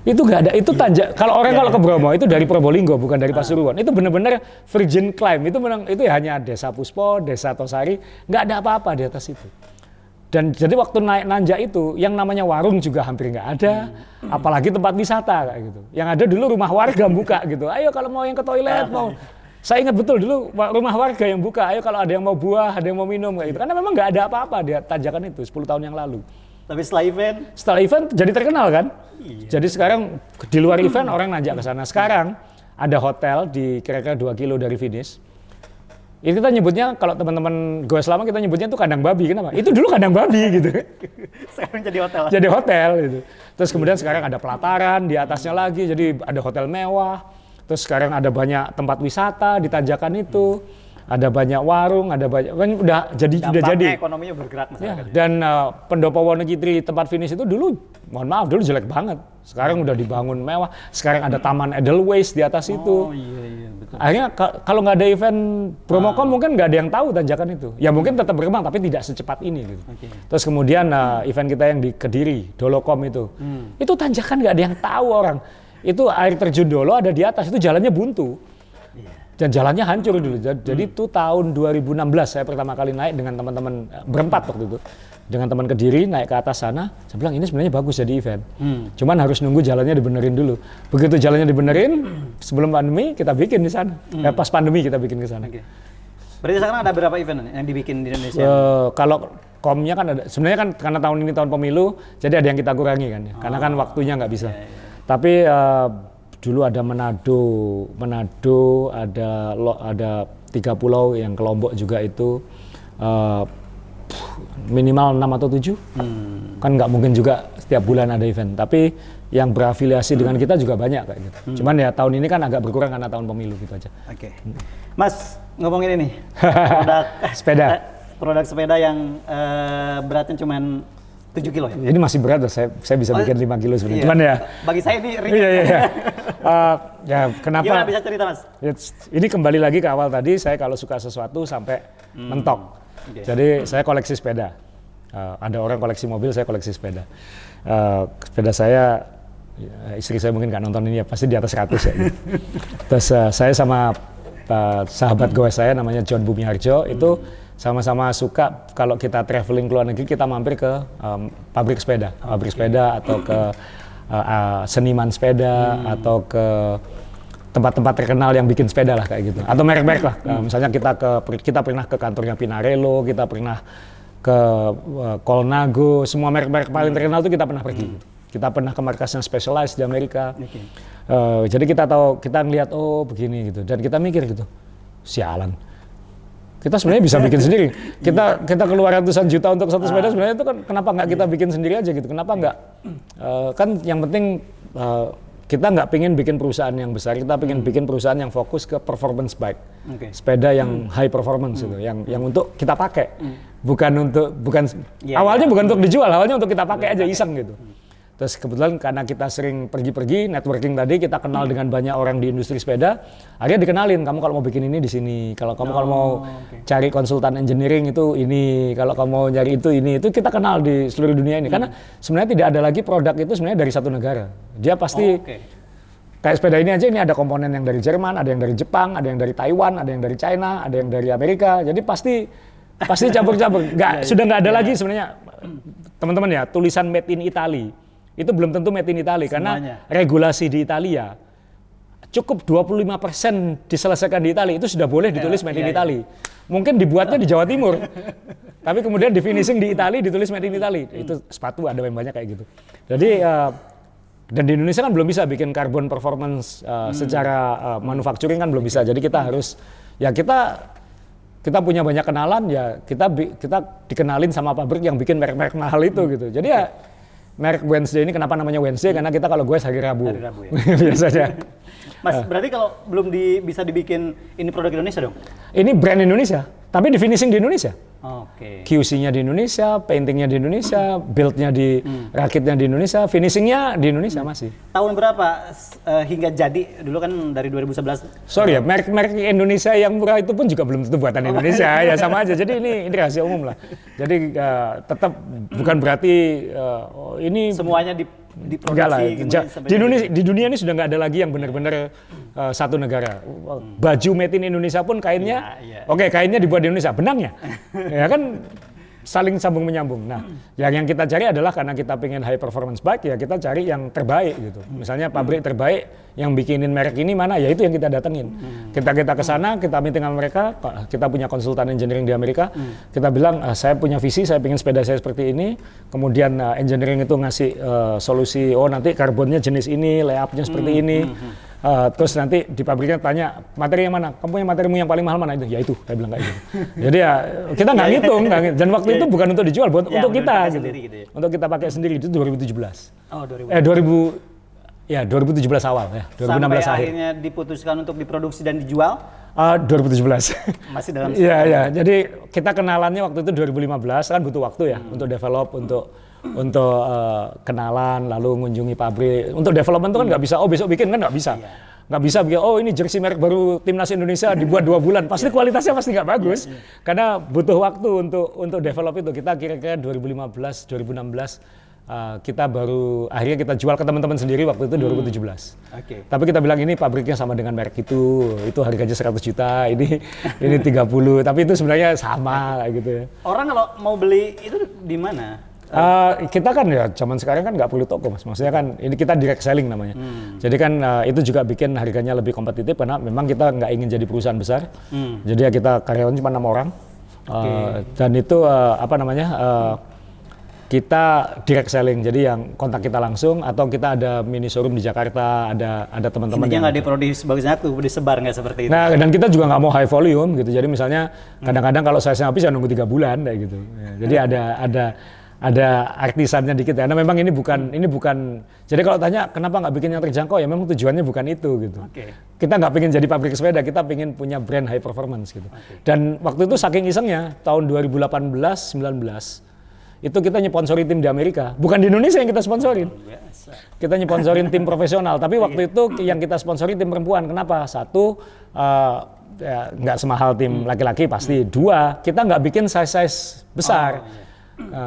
Itu nggak ada, itu tanjak. Kalau orang kalau ke Bromo itu dari Probolinggo, bukan dari Pasuruan. Itu benar-benar virgin climb. Itu ya hanya Desa Puspo, Desa Tosari, nggak ada apa-apa di atas itu. Dan jadi waktu naik nanjak itu, yang namanya warung juga hampir nggak ada, apalagi tempat wisata kayak gitu. Yang ada dulu rumah warga buka gitu. Ayo kalau mau yang ke toilet mau. Saya ingat betul dulu rumah warga yang buka, ayo kalau ada yang mau buah, ada yang mau minum kayak gitu. Karena memang nggak ada apa-apa di tanjakan itu 10 tahun yang lalu. Tapi setelah event jadi terkenal kan? Iya. Jadi sekarang di luar event orang nanjak ke sana. Sekarang ada hotel di kira-kira 2 kilo dari finish. Itu kita nyebutnya, kalau teman-teman gue selama kita nyebutnya itu kandang babi. Kenapa? Itu dulu kandang babi gitu. Sekarang jadi hotel. Jadi hotel gitu. Terus kemudian sekarang ada pelataran di atasnya lagi, jadi ada hotel mewah. Terus sekarang ada banyak tempat wisata di tanjakan itu, ada banyak warung, ada banyak, udah jadi. Ekonominya bergerak masyarakat. Ya, dan Pendopo Wonokitri tempat finish itu dulu, mohon maaf, dulu jelek banget. Sekarang udah dibangun mewah. Sekarang ada Taman Edelweiss di atas itu. Oh iya betul. Akhirnya kalau nggak ada event Promocom mungkin nggak ada yang tahu tanjakan itu. Ya mungkin tetap berkembang tapi tidak secepat ini gitu. Okay. Terus kemudian event kita yang di Kediri, Dolocom itu tanjakan nggak ada yang tahu orang. Itu air terjun Dolo ada di atas, itu jalannya buntu. Dan jalannya hancur dulu. Jadi itu tahun 2016 saya pertama kali naik dengan teman-teman berempat waktu itu. Dengan teman Kediri naik ke atas sana, saya bilang ini sebenarnya bagus jadi event. Cuman harus nunggu jalannya dibenerin dulu. Begitu jalannya dibenerin, sebelum pandemi kita bikin di sana. Pas pandemi kita bikin ke sana. Okay. Berarti sekarang ada berapa event yang dibikin di Indonesia? Kalau komnya kan ada, sebenarnya kan karena tahun ini tahun pemilu, jadi ada yang kita kurangi kan ya. Karena kan waktunya nggak bisa. Tapi dulu ada Manado, ada 3 pulau yang ke Lombok juga itu minimal 6 atau 7. Kan nggak mungkin juga setiap bulan ada event. Tapi yang berafiliasi dengan kita juga banyak kayak gitu. Cuman ya tahun ini kan agak berkurang karena tahun pemilu gitu aja. Oke. Mas, ngomongin ini. Produk sepeda yang beratnya cuman 7 kilo ya? Ini masih berat, saya bisa bikin 5 kilo sebenarnya. Iya. Cuman ya. Bagi saya ini ringan. Iya. Ya kenapa? Gimana bisa cerita Mas? Ini kembali lagi ke awal tadi, saya kalau suka sesuatu sampai mentok. Okay. Jadi saya koleksi sepeda. Ada orang koleksi mobil, saya koleksi sepeda. Sepeda saya, istri saya mungkin nggak nonton ini ya, pasti di atas 100 ya. Gitu. Terus saya sama sahabat gue saya namanya John Bumiharjo itu sama-sama suka kalau kita traveling ke luar negeri kita mampir ke pabrik sepeda, atau ke seniman sepeda atau ke tempat-tempat terkenal yang bikin sepeda lah kayak gitu, atau merek-merek lah. Misalnya kita pernah ke kantornya Pinarello, kita pernah ke Colnago, semua merek-merek paling terkenal itu kita pernah pergi. Kita pernah ke markasnya Specialized di Amerika. Jadi kita ngelihat oh begini gitu, dan kita mikir gitu, sialan. Kita sebenarnya bisa bikin sendiri. Kita keluar ratusan juta untuk satu sepeda, sebenarnya itu kan kenapa nggak kita bikin sendiri aja gitu? Kenapa nggak? Kan yang penting kita nggak pengen bikin perusahaan yang besar, kita pengen bikin perusahaan yang fokus ke performance bike, sepeda yang high performance itu, yang untuk kita pakai, awalnya bukan untuk dijual, awalnya untuk kita pakai aja iseng gitu. Terus kebetulan karena kita sering pergi-pergi, networking tadi, kita kenal dengan banyak orang di industri sepeda, akhirnya dikenalin, kamu kalau mau bikin ini di sini, kalau mau cari konsultan engineering itu ini, kalau kamu mau nyari itu kita kenal di seluruh dunia ini. Karena sebenarnya tidak ada lagi produk itu sebenarnya dari satu negara. Dia pasti, kayak sepeda ini aja, ini ada komponen yang dari Jerman, ada yang dari Jepang, ada yang dari Taiwan, ada yang dari China, ada yang dari Amerika, jadi pasti campur-campur. Sudah nggak ada lagi sebenarnya, teman-teman ya, tulisan Made in Italy. Itu belum tentu made in Italy, karena regulasi di Italia cukup 25% diselesaikan di Italia, itu sudah boleh ditulis made in Italy. Mungkin dibuatnya di Jawa Timur, tapi kemudian di finishing di Italia ditulis made in Italy. Itu sepatu ada yang banyak kayak gitu. Jadi dan di Indonesia kan belum bisa bikin carbon performance secara manufacturing kan belum bisa. Jadi kita harus kita punya banyak kenalan ya, kita dikenalin sama pabrik yang bikin merek-merek mahal itu gitu. Jadi ya merek Wednesday ini kenapa namanya Wednesday? Karena kita kalau gue hari Rabu ya? Biasanya. Mas, berarti kalau belum bisa dibikin ini produk Indonesia dong? Ini brand Indonesia, tapi di finishing di Indonesia. Oke. QC-nya di Indonesia, paintingnya di Indonesia, build-nya di rakitnya di Indonesia, finishing-nya di Indonesia masih. Tahun berapa hingga jadi? Dulu kan dari 2011. Sorry ya, merek Indonesia yang murah itu pun juga belum tentu buatan Indonesia, ya sama aja. Jadi ini rahasia umum lah. Jadi tetap bukan berarti ini semuanya enggak lah. Di dunia ini sudah nggak ada lagi yang benar-benar satu negara. Baju made in Indonesia pun kainnya, oke, kainnya dibuat di Indonesia, benangnya, ya kan saling sambung menyambung. Nah, yang kita cari adalah karena kita pengen high performance bike, ya kita cari yang terbaik gitu. Misalnya pabrik terbaik yang bikinin merek ini mana, ya itu yang kita datengin. Kita ke sana, kita meeting sama mereka, kita punya konsultan engineering di Amerika, kita bilang saya punya visi, saya pengen sepeda saya seperti ini. Kemudian engineering itu ngasih solusi, oh nanti karbonnya jenis ini, layupnya seperti ini. Terus nanti di pabriknya tanya, materi yang mana? Kamu punya materimu yang paling mahal mana? Itu, ya itu, saya bilang kayak gitu. Jadi ya kita nggak ngitung, dan waktu itu bukan untuk dijual, untuk kita gitu. Gitu ya. Untuk kita pakai sendiri, itu 2017. Oh, 2017 awal ya, 2016 sampai akhir. akhirnya diputuskan untuk diproduksi dan dijual? 2017. Masih dalam. Iya. Jadi kita kenalannya waktu itu 2015, kan butuh waktu ya untuk develop, untuk kenalan, lalu mengunjungi pabrik. Untuk development itu kan nggak bisa, oh besok bikin, kan nggak bisa. Nggak bisa bikin, oh ini jersey merek baru timnas Indonesia dibuat 2 bulan. Pasti kualitasnya pasti nggak bagus. Karena butuh waktu untuk develop itu. Kita kira-kira 2015, 2016, kita baru, akhirnya kita jual ke teman-teman sendiri waktu itu 2017. Tapi kita bilang ini pabriknya sama dengan merek itu harganya 100 juta, ini 30. Tapi itu sebenarnya sama kayak gitu ya. Orang kalau mau beli itu di mana? Kita kan ya zaman sekarang kan nggak perlu toko Mas, maksudnya kan ini kita direct selling namanya. Jadi kan itu juga bikin harganya lebih kompetitif karena memang kita nggak ingin jadi perusahaan besar. Jadi ya kita karyawan cuma 6 orang. Dan itu kita direct selling, jadi yang kontak kita langsung atau kita ada mini showroom di Jakarta, ada teman-teman yang nggak diproduksi sebagai satu, disebar nggak seperti itu. Nah, dan kita juga nggak mau high volume gitu, jadi misalnya kadang-kadang kalau saya habis ya nunggu 3 bulan kayak gitu ya, jadi ada artisannya dikit ya. Karena memang ini bukan. Jadi kalau tanya kenapa nggak bikin yang terjangkau, ya memang tujuannya bukan itu gitu. Kita nggak pengen jadi pabrik sepeda, kita pengen punya brand high performance gitu. Dan waktu itu saking isengnya tahun 2018-19 itu kita nyponsori tim di Amerika, bukan di Indonesia yang kita sponsorin. Kita nyponsorin tim profesional, tapi waktu itu yang kita sponsori tim perempuan. Kenapa? Satu, ya, nggak semahal tim laki-laki pasti. Dua, kita nggak bikin size besar.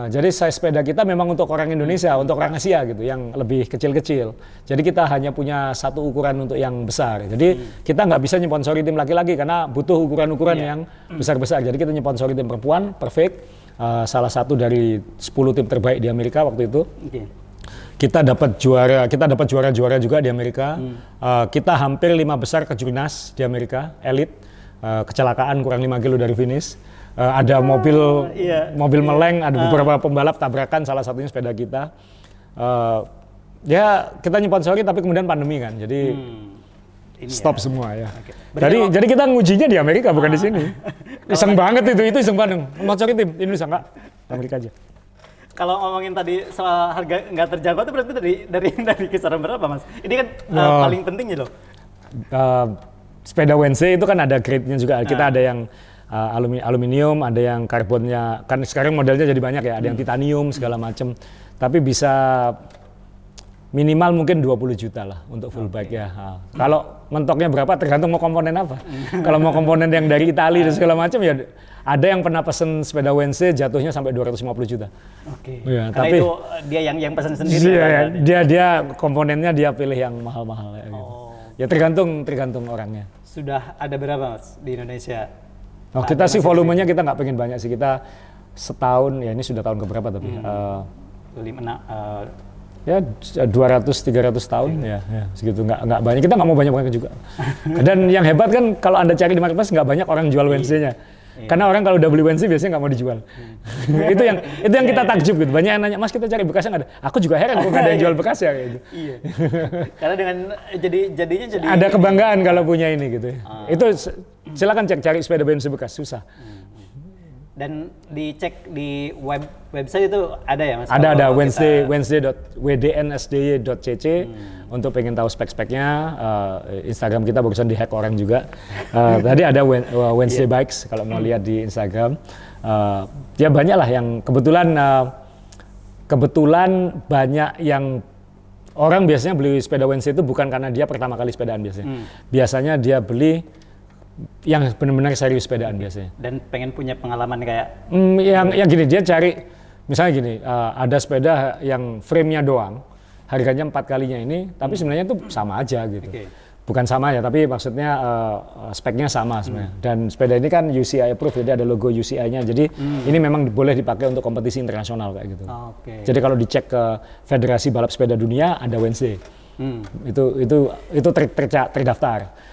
Jadi size sepeda kita memang untuk orang Indonesia, untuk orang Asia gitu, yang lebih kecil-kecil. Jadi kita hanya punya satu ukuran untuk yang besar. Jadi kita nggak bisa nyponsori tim laki-laki karena butuh ukuran-ukuran yang besar-besar. Jadi kita nyponsori tim perempuan, perfect. Salah satu dari 10 tim terbaik di Amerika waktu itu. Kita dapat juara juga di Amerika. Kita hampir 5 besar ke Jurnas di Amerika, elit. Kecelakaan kurang 5 kilo dari finish. Ada mobil meleng, ada beberapa pembalap tabrakan, salah satunya sepeda kita. Ya kita nyponsori tapi kemudian pandemi kan, jadi stop semua ya. Jadi kita ngujinya di Amerika bukan di sini. Iseng banget itu iseng banget. Nyponsori tim Indonesia enggak, Amerika aja. Kalau ngomongin tadi soal harga nggak terjangkau itu berarti dari kisaran berapa Mas? Ini kan paling penting loh. Sepeda WNC itu kan ada grade-nya juga. Kita ada yang aluminium, ada yang karbonnya, kan sekarang modelnya jadi banyak ya, ada yang titanium segala macam. Tapi bisa minimal mungkin 20 juta lah untuk full bike ya. Kalau mentoknya berapa tergantung mau komponen apa. Kalau mau komponen yang dari Italia dan segala macam ya ada yang pernah pesen sepeda WNC jatuhnya sampai 250 juta. Ya, karena tapi itu dia yang pesan sendiri. Dia komponennya dia pilih yang mahal-mahal ya. Gitu. Ya tergantung orangnya. Sudah ada berapa Mas di Indonesia? Kita sih volumenya kita nggak pengen banyak sih, kita setahun ya, ini sudah tahun keberapa tapi ya 200-300 tahun ya segitu, nggak banyak, kita nggak mau banyak juga. Dan yang hebat kan kalau Anda cari di marketplace nggak banyak orang jual WNC-nya. Karena orang kalau udah beli WNC biasanya nggak mau dijual. itu yang kita takjub gitu. Banyak yang nanya, Mas kita cari bekasnya nggak ada. Aku juga heran kok nggak ada yang jual bekas ya gitu. Karena dengan jadinya ada kebanggaan kalau punya ini gitu. Itu silakan cari sepeda WNC bekas, susah. Dan dicek di website itu ada ya Mas? Ada wednesday.wdnsdy.cc untuk pengen tahu spek-speknya. Instagram kita barusan dihack orang juga. Tadi ada Wednesday Bikes kalau mau lihat di Instagram. Ya banyak lah yang kebetulan banyak yang orang biasanya beli sepeda Wednesday itu bukan karena dia pertama kali sepedaan biasanya. Biasanya dia beli yang benar-benar serius sepedaan biasanya. Dan pengen punya pengalaman kayak yang gini, dia cari misalnya gini, ada sepeda yang frame-nya doang, harganya 4 kalinya ini, tapi sebenarnya itu sama aja gitu. Bukan sama ya, tapi maksudnya speknya sama sebenarnya. Dan sepeda ini kan UCI approved, jadi ada logo UCI-nya. Jadi ini memang boleh dipakai untuk kompetisi internasional kayak gitu. Jadi kalau dicek ke Federasi Balap Sepeda Dunia ada Wednesday. Itu terdaftar.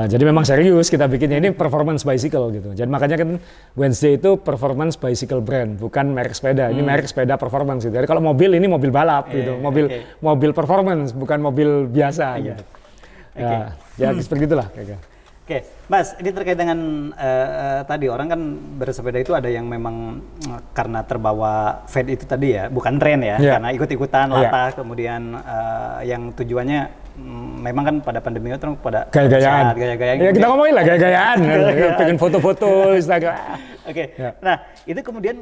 Jadi memang serius kita bikinnya, ini performance bicycle gitu. Jadi makanya kan Wednesday itu performance bicycle brand, bukan merek sepeda. Ini merek sepeda performance gitu. Jadi kalau mobil ini mobil balap gitu, mobil performance bukan mobil biasa gitu. Ya seperti itulah. Oke, Mas, ini terkait dengan tadi orang kan bersepeda itu ada yang memang karena terbawa fad itu tadi ya, bukan tren ya, karena ikut-ikutan latah, kemudian yang tujuannya memang kan pada pandemi itu pada gaya-gayaan. Ya kita ngomongin lah gaya-gayaan, pengen foto-foto Instagram. Nah itu kemudian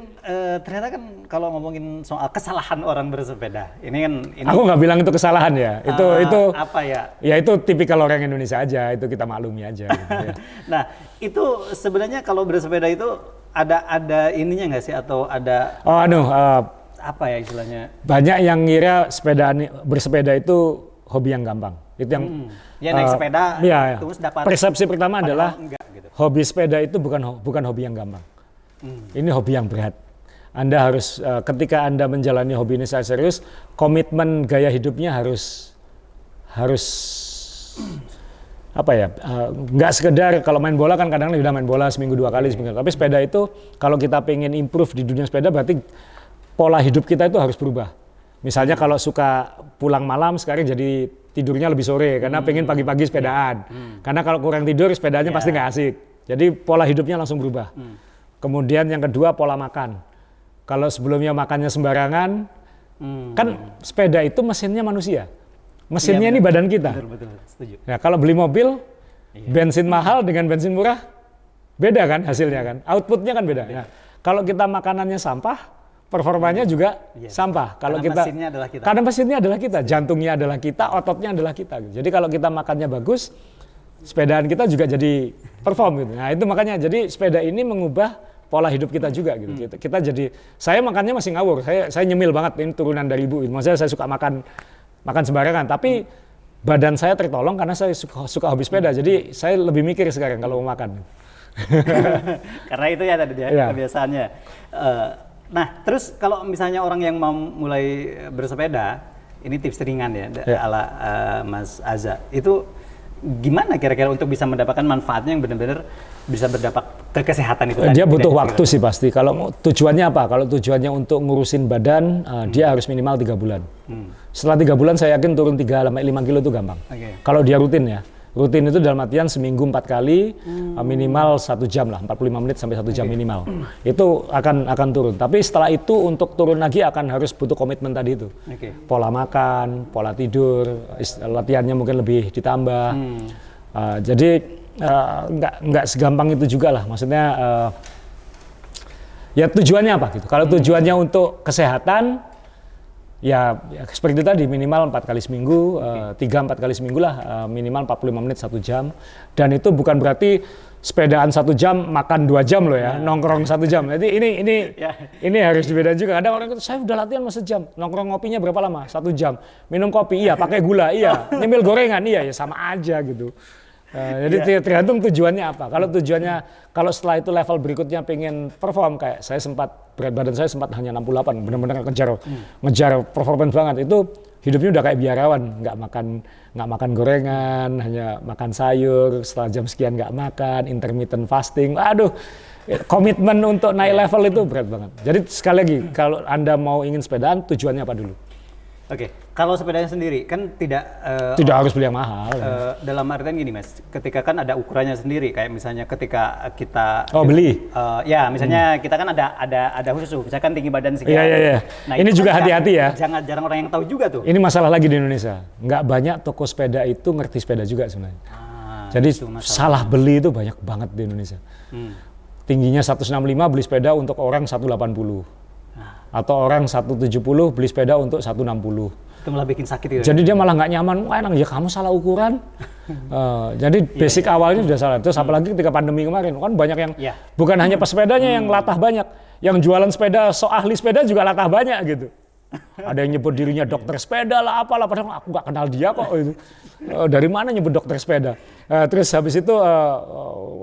ternyata kan kalau ngomongin soal kesalahan orang bersepeda, ini kan aku nggak bilang itu kesalahan ya, itu apa ya? Ya itu tipikal orang Indonesia aja, itu kita maklumi aja. Gitu, ya. Nah itu sebenarnya kalau bersepeda itu ada ininya nggak sih atau ada? Apa ya istilahnya? Banyak yang ngira bersepeda itu hobi yang gampang. Itu yang naik sepeda terus dapat persepsi pertama adalah gitu. Hobi sepeda itu bukan hobi yang gampang. Ini hobi yang berat. Anda harus ketika Anda menjalani hobi ini secara serius, komitmen gaya hidupnya harus apa ya? Nggak sekedar kalau main bola kan kadang udah main bola seminggu 2 kali seminggu. Tapi sepeda itu kalau kita pengen improve di dunia sepeda berarti pola hidup kita itu harus berubah. Misalnya kalau suka pulang malam sekarang jadi tidurnya lebih sore karena pengen pagi-pagi sepedaan. Karena kalau kurang tidur sepedanya pasti nggak asik. Jadi pola hidupnya langsung berubah. Kemudian yang kedua pola makan. Kalau sebelumnya makannya sembarangan, kan sepeda itu mesinnya manusia. Mesinnya ini badan kita. Betul, setuju. Nah, kalau beli mobil, bensin mahal dengan bensin murah, beda kan hasilnya kan. Outputnya kan beda. Nah, kalau kita makanannya sampah, performanya juga sampah. Kalau mesinnya adalah kita. Karena mesinnya adalah kita, jantungnya adalah kita, ototnya adalah kita. Gitu. Jadi kalau kita makannya bagus, sepedaan kita juga jadi perform gitu. Nah itu makanya jadi sepeda ini mengubah pola hidup kita juga gitu. Kita jadi, saya makannya masih ngawur. Saya nyemil banget, ini turunan dari ibu. Maksudnya saya suka makan sembarangan. Tapi badan saya tertolong karena saya suka hobi sepeda. Jadi saya lebih mikir sekarang kalau mau makan. Karena itu ya tadi kebiasaannya. Nah, terus kalau misalnya orang yang mau mulai bersepeda, ini tips ringan ya, ala Mas Aza, itu gimana kira-kira untuk bisa mendapatkan manfaatnya yang benar-benar bisa berdampak ke kesehatan itu? Dia butuh waktu sih pasti. Kalau tujuannya apa? Kalau tujuannya untuk ngurusin badan, dia harus minimal 3 bulan. Setelah 3 bulan saya yakin turun 3-5 kilo itu gampang. Kalau dia rutin ya. Rutin itu dalam artian seminggu 4 kali, minimal 1 jam lah, 45 menit sampai 1 jam minimal. Itu akan turun. Tapi setelah itu untuk turun lagi akan harus butuh komitmen tadi itu. Pola makan, pola tidur, latihannya mungkin lebih ditambah. Jadi nggak segampang itu juga lah. Maksudnya ya tujuannya apa gitu. Kalau tujuannya untuk kesehatan, ya seperti itu tadi, minimal 4 kali seminggu, 3-4 kali seminggu lah, minimal 45 menit 1 jam. Dan itu bukan berarti sepedaan 1 jam, makan 2 jam loh ya, nongkrong 1 jam. Jadi ini harus dibedain juga. Ada orang itu, saya udah latihan mau 1 jam, nongkrong ngopinya berapa lama? 1 jam. Minum kopi, iya, pakai gula, iya, nyemil gorengan, iya, ya sama aja gitu. Jadi tergantung tujuannya apa. Kalau tujuannya, kalau setelah itu level berikutnya pengen perform, kayak saya berat badan saya sempat hanya 68, benar-benar ngejar performance banget. Itu hidupnya udah kayak biarawan, nggak makan gorengan, hanya makan sayur, setelah jam sekian nggak makan, intermittent fasting. Aduh, komitmen untuk naik level itu berat banget. Jadi sekali lagi, kalau Anda mau ingin sepedaan, tujuannya apa dulu? Oke, kalau sepedanya sendiri kan tidak harus beli yang mahal. Dalam artian gini Mas, ketika kan ada ukurannya sendiri, kayak misalnya ketika kita beli. Ya, misalnya kita kan ada khusus, misalkan tinggi badan sekian. Iya. Nah, ini juga hati-hati ya. Jarang orang yang tahu juga tuh. Ini masalah lagi di Indonesia. Nggak banyak toko sepeda itu ngerti sepeda juga sebenarnya. Jadi salah beli itu banyak banget di Indonesia. Tingginya 165 beli sepeda untuk orang 180. Atau orang 170 beli sepeda untuk 160. Itu malah bikin sakit gitu. Jadi dia malah nggak nyaman. Wah enak ya kamu salah ukuran. Jadi basic awalnya sudah salah. Terus apalagi ketika pandemi kemarin kan banyak yang bukan hanya pesepedanya yang latah banyak, yang jualan sepeda ahli sepeda juga latah banyak gitu. Ada yang nyebut dirinya dokter sepeda lah apalah, padahal aku nggak kenal dia kok. Gitu. Dari mana nyebut dokter sepeda? Terus habis itu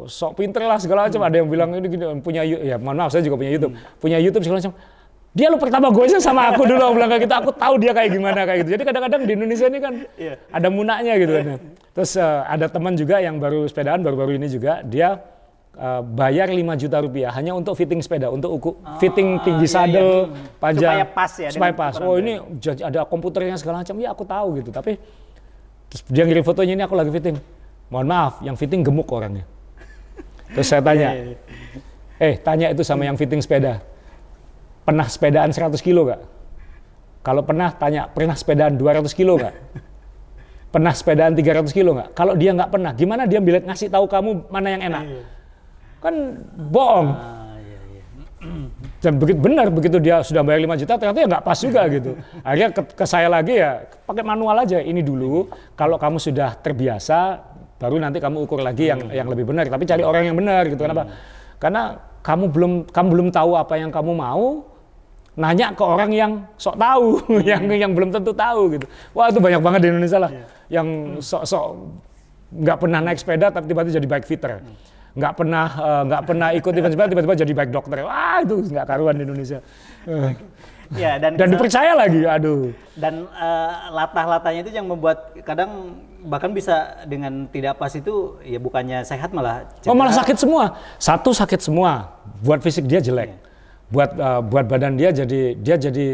sok pinter lah segala macam. Ada yang bilang ini gini, punya ya mohon maaf saya juga punya YouTube, punya YouTube segala macam. Dia lu pertama goesnya sama aku dulu, aku bilang kayak gitu, aku tahu dia kayak gimana kayak gitu. Jadi kadang-kadang di Indonesia ini kan ada munaknya gitu kan. Terus ada teman juga yang baru sepedaan baru-baru ini juga, dia bayar 5 juta rupiah hanya untuk fitting sepeda, untuk fitting tinggi sadel, pajak, supaya pas ya. Supaya pas. Oh ini ada komputernya segala macam, ya aku tahu gitu. Tapi terus dia ngirim fotonya, ini aku lagi fitting. Mohon maaf, yang fitting gemuk orangnya. Terus saya tanya, tanya itu sama yang fitting sepeda. Pernah sepedaan 100 kilo gak? Kalau pernah, tanya, pernah sepedaan 200 kilo gak? Pernah sepedaan 300 kilo gak? Kalau dia nggak pernah, gimana dia ngasih tahu kamu mana yang enak? Kan bohong. Dan begitu dia sudah bayar 5 juta, ternyata ya nggak pas juga gitu. Akhirnya ke saya lagi ya, pakai manual aja. Ini dulu, kalau kamu sudah terbiasa, baru nanti kamu ukur lagi yang lebih benar. Tapi cari orang yang benar gitu. Kenapa? Karena kamu belum tahu apa yang kamu mau, nanya ke orang yang sok tahu, yang belum tentu tahu gitu. Wah itu banyak banget di Indonesia lah, yang sok nggak pernah naik sepeda tapi tiba-tiba jadi bike fitter, nggak pernah ikut event sepeda tiba-tiba jadi bike dokter. Wah itu nggak karuan di Indonesia. Ya, dan dipercaya lagi, aduh. Dan latah-latahnya itu yang membuat kadang bahkan bisa dengan tidak pas itu ya bukannya sehat malah cedera. Oh malah sakit semua. Satu sakit semua, buat fisik dia jelek. Buat badan dia jadi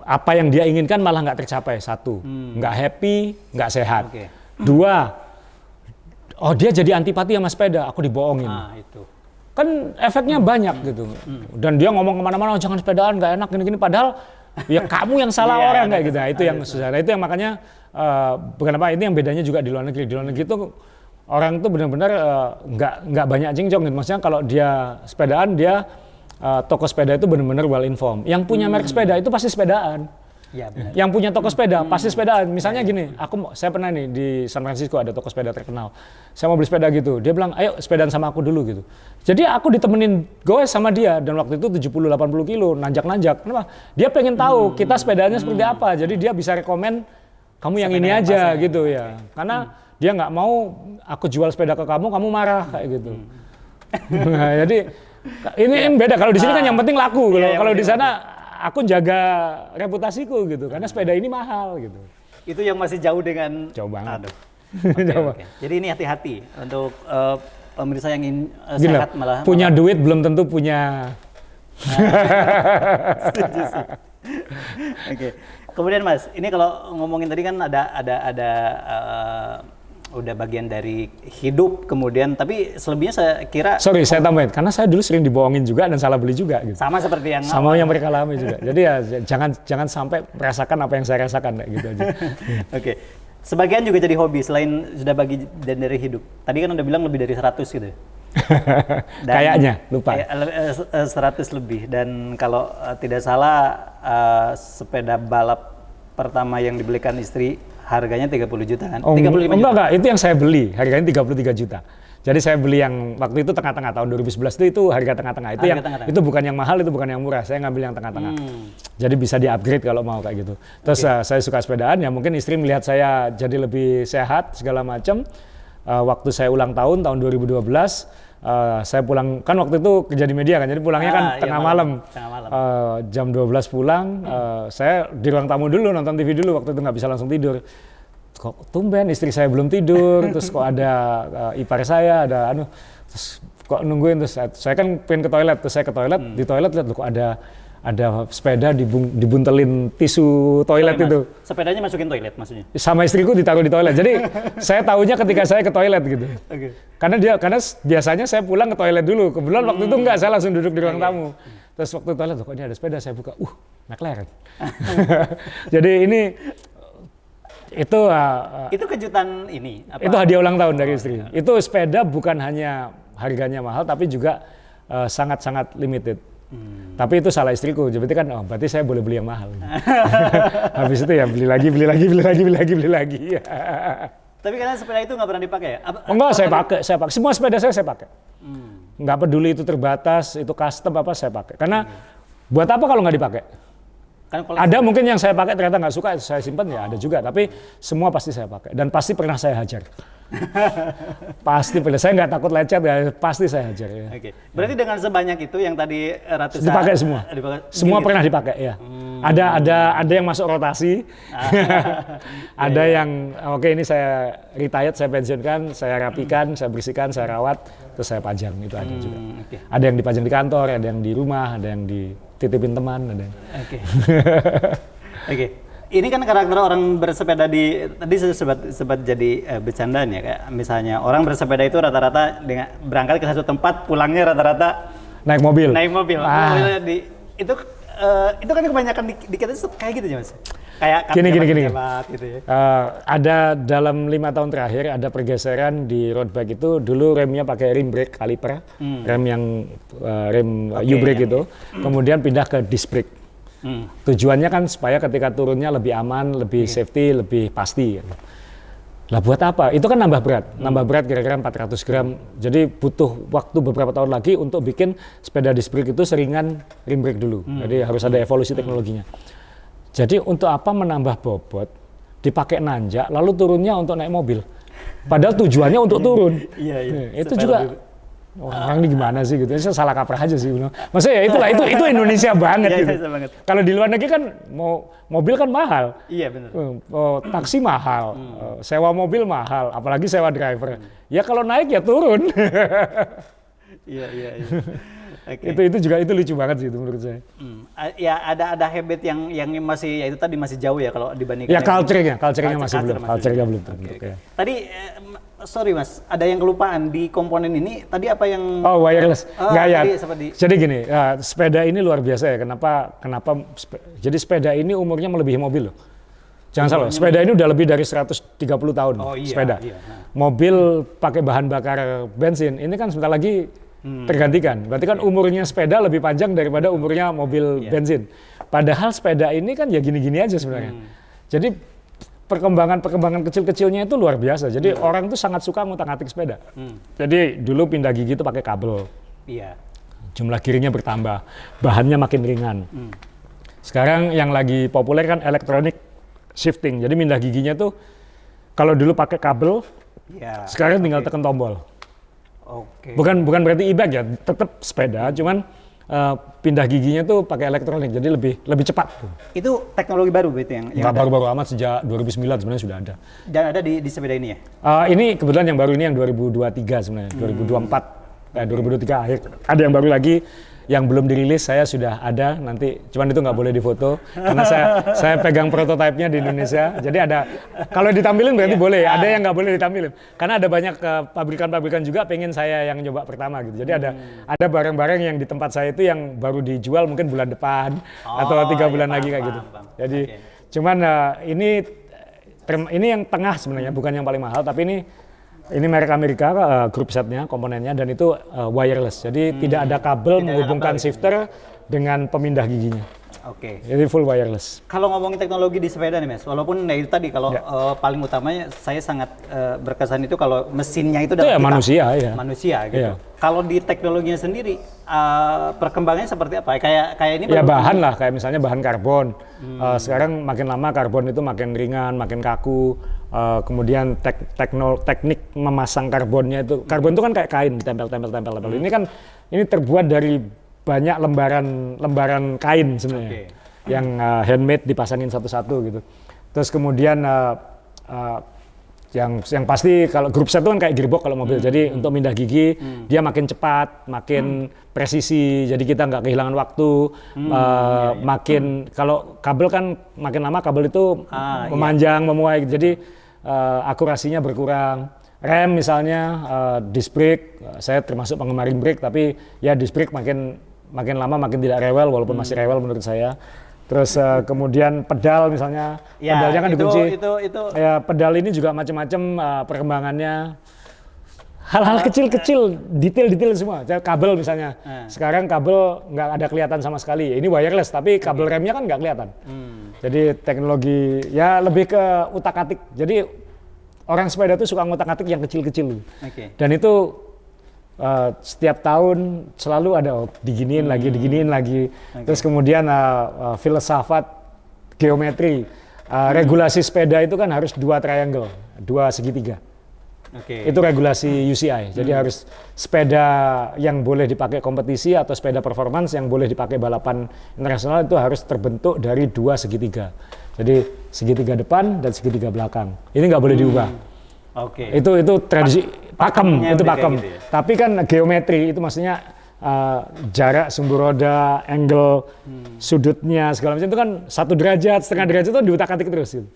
apa yang dia inginkan malah nggak tercapai. Satu, nggak happy, nggak sehat. Dua, dia jadi antipati sama sepeda, aku dibohongin. Itu. Kan efeknya banyak gitu. Dan dia ngomong kemana-mana, jangan sepedaan, nggak enak gini-gini. Padahal ya kamu yang salah orang kayak gitu. Nah, itu yang susah. Nah, itu yang makanya bukan apa, ini yang bedanya juga di luar negeri. Di luar negeri itu orang itu benar-benar nggak banyak cincong gitu. Maksudnya kalau dia sepedaan, dia toko sepeda itu benar-benar well informed. Yang punya merek sepeda itu pasti sepedaan. Ya, benar. Yang punya toko sepeda pasti sepedaan. Misalnya gini, saya pernah nih di San Francisco ada toko sepeda terkenal. Saya mau beli sepeda gitu. Dia bilang, "Ayo sepedaan sama aku dulu" gitu. Jadi aku ditemenin goes sama dia dan waktu itu 70-80 kilo nanjak-nanjak. Kenapa? Dia pengen tahu kita sepedanya seperti apa. Jadi dia bisa rekomen kamu yang ini aja gitu ya. Karena dia nggak mau aku jual sepeda ke kamu marah kayak gitu. Nah, jadi ini beda. Kalau di sini kan yang penting laku. Kalau di sana aku jaga reputasiku gitu. Karena sepeda ini mahal gitu. Itu yang masih jauh dengan. Jauh banget. Okay. Jadi ini hati-hati untuk pemirsa yang ingin sehat malah. Punya duit belum tentu punya. Setuju sih. Oke. Kemudian Mas, ini kalau ngomongin tadi kan ada udah bagian dari hidup kemudian, tapi selebihnya saya kira. Sorry, saya tambahin karena saya dulu sering dibohongin juga dan salah beli juga. Gitu. Sama seperti yang. Sama yang mereka alami juga. Jadi ya jangan sampai merasakan apa yang saya rasakan kayak gitu aja. Oke. Sebagian juga jadi hobi selain sudah bagian dari hidup. Tadi kan udah bilang lebih dari 100 gitu. Kayaknya lupa. 100 lebih, dan kalau tidak salah sepeda balap pertama yang dibelikan istri harganya 30 juta kan? 35 juta. Enggak, itu yang saya beli, harganya 33 juta. Jadi saya beli yang waktu itu tengah-tengah, tahun 2011 itu harga tengah-tengah. Itu itu bukan yang mahal, itu bukan yang murah. Saya ngambil yang tengah-tengah. Jadi bisa di-upgrade kalau mau kayak gitu. Terus saya suka sepedaan, ya mungkin istri melihat saya jadi lebih sehat segala macam. Waktu saya ulang tahun 2012, saya pulang, kan waktu itu kerja di media kan, jadi pulangnya kan tengah malam. Jam 12 pulang, saya di ruang tamu dulu, nonton TV dulu, waktu itu nggak bisa langsung tidur. Kok tumben istri saya belum tidur, terus kok ada ipar saya, terus kok nungguin, terus saya kan pengen ke toilet, terus saya ke toilet, di toilet lihat kok ada sepeda dibuntelin tisu toilet itu. Sepedanya masukin toilet maksudnya? Sama istriku ditaruh di toilet. Jadi saya tahunya ketika saya ke toilet gitu. Okay. Karena biasanya saya pulang ke toilet dulu. Kebetulan waktu itu enggak, saya langsung duduk di ruang tamu. Terus waktu toilet, kok ini ada sepeda, saya buka, McLaren. Jadi ini itu kejutan ini apa? Itu hadiah ulang tahun dari istri. Itu sepeda bukan hanya harganya mahal tapi juga sangat-sangat limited. Tapi itu salah istriku, berarti kan berarti saya boleh beli yang mahal. Habis itu ya beli lagi. Tapi karena sepeda itu nggak pernah dipakai ya? Enggak, saya pakai. Semua sepeda saya pakai. Nggak peduli itu terbatas, itu custom apa saya pakai. Karena buat apa kalau nggak dipakai? Ada mungkin yang saya pakai ternyata nggak suka, saya simpan ya ada juga. Tapi semua pasti saya pakai dan pasti pernah saya hajar. Pasti pernah. Saya nggak takut lecet ya, pasti saya hajar. Ya. Oke. Berarti dengan sebanyak itu yang tadi ratusan dipakai semua. Semua pernah dipakai ya. Ada yang masuk rotasi. Ada yang ini saya retired, saya pensiunkan, saya rapikan, saya bersihkan, saya rawat, terus saya pajang, itu ada juga. Ada yang dipajang di kantor, ada yang di rumah, ada yang dititipin teman, ada. Oke. Ini kan karakter orang bersepeda tadi sempat jadi bercandaan ya, kayak misalnya orang bersepeda itu rata-rata dengan berangkat ke satu tempat, pulangnya rata-rata naik mobil. Itu kan kebanyakan di kita itu kayak gitu ya Mas. Kayak gini. Gitu ya. Ada dalam 5 tahun terakhir ada pergeseran di road bike itu. Dulu remnya pakai rim brake kaliper, rem yang rem U-brake itu. Kemudian pindah ke disc brake. Tujuannya kan supaya ketika turunnya lebih aman, lebih safety, lebih pasti. Lah buat apa? Itu kan nambah berat kira-kira 400 gram. Jadi butuh waktu beberapa tahun lagi untuk bikin sepeda disc brake itu seringan rim brake dulu. Jadi harus ada evolusi teknologinya. Jadi untuk apa menambah bobot, dipakai nanjak, lalu turunnya untuk naik mobil. Padahal tujuannya untuk turun. Iya. Itu juga orang ini gimana sih gitu, saya salah kaprah aja sih. Maksudnya ya itu Indonesia banget gitu. Kalau di luar negeri kan mobil kan mahal. Iya benar. Taksi mahal, sewa mobil mahal, apalagi sewa driver. Ya kalau naik ya turun. Iya. Itu juga itu lucu banget sih itu menurut saya. Ya ada habit yang masih ya itu tadi masih jauh ya kalau dibandingkan. Ya culture-nya masih belum. Culture-nya belum terbentuk ya. Tadi sorry Mas, ada yang kelupaan di komponen ini tadi apa yang wireless. Nggak ya. Jadi gini, sepeda ini luar biasa ya. Kenapa jadi sepeda ini umurnya melebihi mobil loh. Jangan salah, sepeda ini udah lebih dari 130 tahun sepeda. Iya. Mobil pakai bahan bakar bensin, ini kan sebentar lagi tergantikan. Berarti kan umurnya sepeda lebih panjang daripada umurnya mobil bensin. Padahal sepeda ini kan ya gini-gini aja sebenarnya. Jadi perkembangan kecil-kecilnya itu luar biasa. Jadi orang tuh sangat suka ngutak-ngatik sepeda. Jadi dulu pindah gigi itu pakai kabel. Iya. Jumlah giringnya bertambah, bahannya makin ringan. Sekarang yang lagi populer kan electronic shifting. Jadi pindah giginya tuh kalau dulu pakai kabel, sekarang tinggal tekan tombol. Bukan berarti e-bike ya, tetap sepeda, cuman pindah giginya tuh pakai elektronik, jadi lebih cepat. Itu teknologi baru berarti yang nggak baru-baru amat, sejak 2009 sebenarnya sudah ada. Dan ada di sepeda ini ya? Ini kebetulan yang baru ini yang 2023 sebenarnya, 2023 akhir. Ada yang baru lagi yang belum dirilis, saya sudah ada nanti, cuman itu nggak boleh difoto karena saya pegang prototipenya di Indonesia. Jadi ada, kalau ditampilin berarti boleh, ada yang nggak boleh ditampilin karena ada banyak pabrikan-pabrikan juga pengen saya yang nyoba pertama gitu. Jadi ada barang-barang yang di tempat saya itu yang baru dijual mungkin bulan depan atau 3 bulan lagi kayak gitu. Jadi cuman ini yang tengah sebenarnya, bukan yang paling mahal, tapi ini merek Amerika, grup setnya, komponennya, dan itu wireless. Jadi tidak ada kabel menghubungkan shifter dengan pemindah giginya. Jadi full wireless. Kalau ngomongin teknologi di sepeda nih Mas, walaupun itu tadi kalau paling utamanya saya sangat berkesan itu kalau mesinnya itu adalah manusia gitu. Kalau di teknologinya sendiri perkembangannya seperti apa? Kayak ini ya bahan lah, kayak misalnya bahan karbon. Sekarang makin lama karbon itu makin ringan, makin kaku. Kemudian teknik memasang karbonnya itu, karbon itu kan kayak kain ditempel. Ini terbuat dari banyak lembaran kain sebenarnya, yang handmade dipasangin satu-satu gitu. Terus kemudian Yang pasti kalau group set itu kan kayak gearbox kalau mobil. Jadi untuk mindah gigi dia makin cepat, makin presisi. Jadi kita nggak kehilangan waktu. Makin kalau kabel kan makin lama kabel itu memanjang, memuai. Jadi akurasinya berkurang. Rem misalnya, disc brake. Saya termasuk penggemar brake, tapi ya disc brake makin lama makin tidak rewel, walaupun masih rewel menurut saya. Terus kemudian pedal misalnya, pedalnya kan dikunci. Ya, pedal ini juga macam-macam perkembangannya. Hal-hal kecil-kecil, detail-detail semua. Kabel misalnya, sekarang kabel nggak ada kelihatan sama sekali. Ini wireless, tapi kabel remnya kan nggak kelihatan. Jadi teknologi ya lebih ke utak-atik. Jadi orang sepeda itu suka ngutak-atik yang kecil-kecil. Dan itu setiap tahun selalu ada diginiin lagi. Terus kemudian filsafat geometri, regulasi sepeda itu kan harus 2 triangle, 2 segitiga. Itu regulasi UCI. Jadi harus sepeda yang boleh dipakai kompetisi atau sepeda performance yang boleh dipakai balapan internasional itu harus terbentuk dari 2 segitiga. Jadi segitiga depan dan segitiga belakang. Ini nggak boleh diubah. Itu tradisi pakem, itu pakem. Gitu ya? Tapi kan geometri itu maksudnya jarak sumbu roda, angle, sudutnya segala macam itu kan 1 derajat, setengah derajat itu diutak-atik terus. Gitu.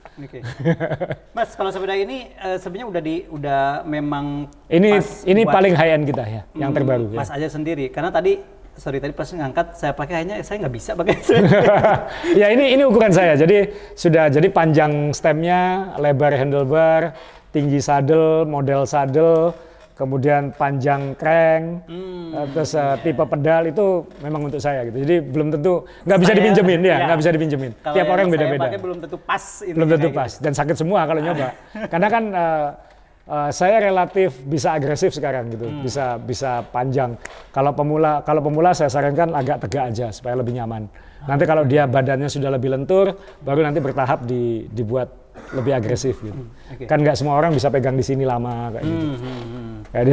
Mas, kalau sepeda ini sebenarnya udah memang ini paling high end kita ya, yang terbaru. Mas aja sendiri, karena tadi pas ngangkat saya pakai hanya saya nggak bisa pakai. Ya ini ukuran saya, jadi panjang stemnya, lebar handlebar, tinggi saddle, model saddle, kemudian panjang crank, terus tipe pedal itu memang untuk saya gitu. Jadi belum tentu nggak bisa dipinjemin nggak bisa dipinjemin. Tiap orang beda-beda. Belum tentu pas. Belum tentu pas dan sakit semua kalau nyoba. Karena kan saya relatif bisa agresif sekarang gitu, bisa panjang. Kalau pemula saya sarankan agak tegak aja supaya lebih nyaman. Nanti kalau dia badannya sudah lebih lentur, baru nanti bertahap dibuat lebih agresif gitu. Kan nggak semua orang bisa pegang di sini lama kayak gitu. Kayak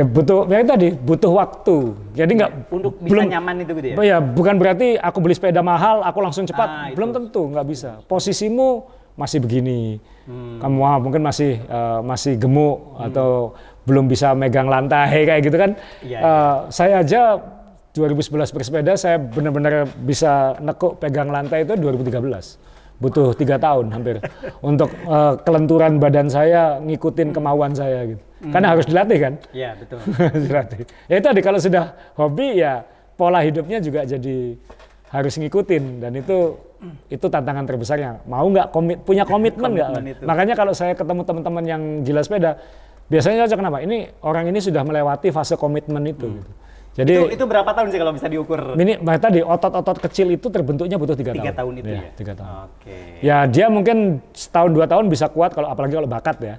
dia butuh waktu. Jadi nggak untuk bisa nyaman itu gitu ya. Ya bukan berarti aku beli sepeda mahal, aku langsung cepat. Belum tentu, nggak bisa. Posisimu masih begini. Kamu mungkin masih gemuk atau belum bisa megang lantai kayak gitu kan. Saya aja 2011 bersepeda, saya benar-benar bisa nekuk pegang lantai itu 2013. Butuh 3 tahun hampir untuk kelenturan badan saya ngikutin kemauan saya gitu. Karena harus dilatih kan? Iya, betul. Dilatih. Ya itu tadi kalau sudah hobi ya pola hidupnya juga jadi harus ngikutin dan itu tantangan terbesarnya. Mau nggak punya komitmen nggak? Makanya kalau saya ketemu teman-teman yang gila sepeda, biasanya cocok kenapa? Orang ini sudah melewati fase komitmen itu gitu. Jadi itu berapa tahun sih kalau bisa diukur? Tadi otot-otot kecil itu terbentuknya butuh 3 tahun. 3 tahun itu ya? 3 tahun. Ya dia mungkin setahun 2 tahun bisa kuat apalagi kalau bakat ya.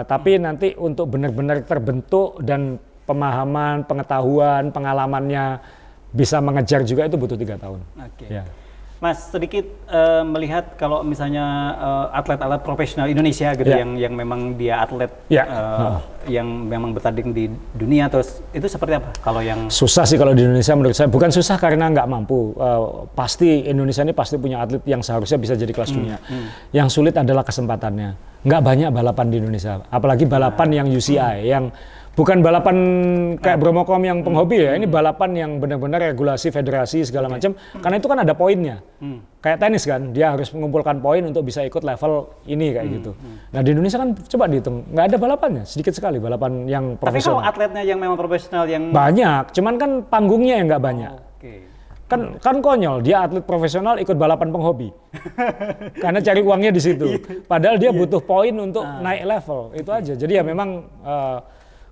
Tapi nanti untuk benar-benar terbentuk dan pemahaman, pengetahuan, pengalamannya bisa mengejar juga itu butuh 3 tahun. Ya. Mas, sedikit melihat kalau misalnya atlet-atlet profesional Indonesia gitu yang memang dia atlet yang memang bertanding di dunia, terus itu seperti apa? Kalau yang susah sih kalau di Indonesia menurut saya, bukan susah karena nggak mampu. Pasti Indonesia ini pasti punya atlet yang seharusnya bisa jadi kelas dunia. Yang sulit adalah kesempatannya. Nggak banyak balapan di Indonesia, apalagi balapan yang UCI, yang bukan balapan kayak Bromocom yang penghobi ya, ini balapan yang benar-benar regulasi federasi segala macam. Karena itu kan ada poinnya. Kayak tenis kan, dia harus mengumpulkan poin untuk bisa ikut level ini kayak gitu. Nah di Indonesia kan coba dihitung, nggak ada balapannya, sedikit sekali balapan yang profesional. Tapi kalau atletnya yang memang profesional yang banyak, cuman kan panggungnya yang nggak banyak. Kan konyol, dia atlet profesional ikut balapan penghobi. Karena cari uangnya di situ. Padahal dia butuh poin untuk naik level, itu aja. Jadi ya memang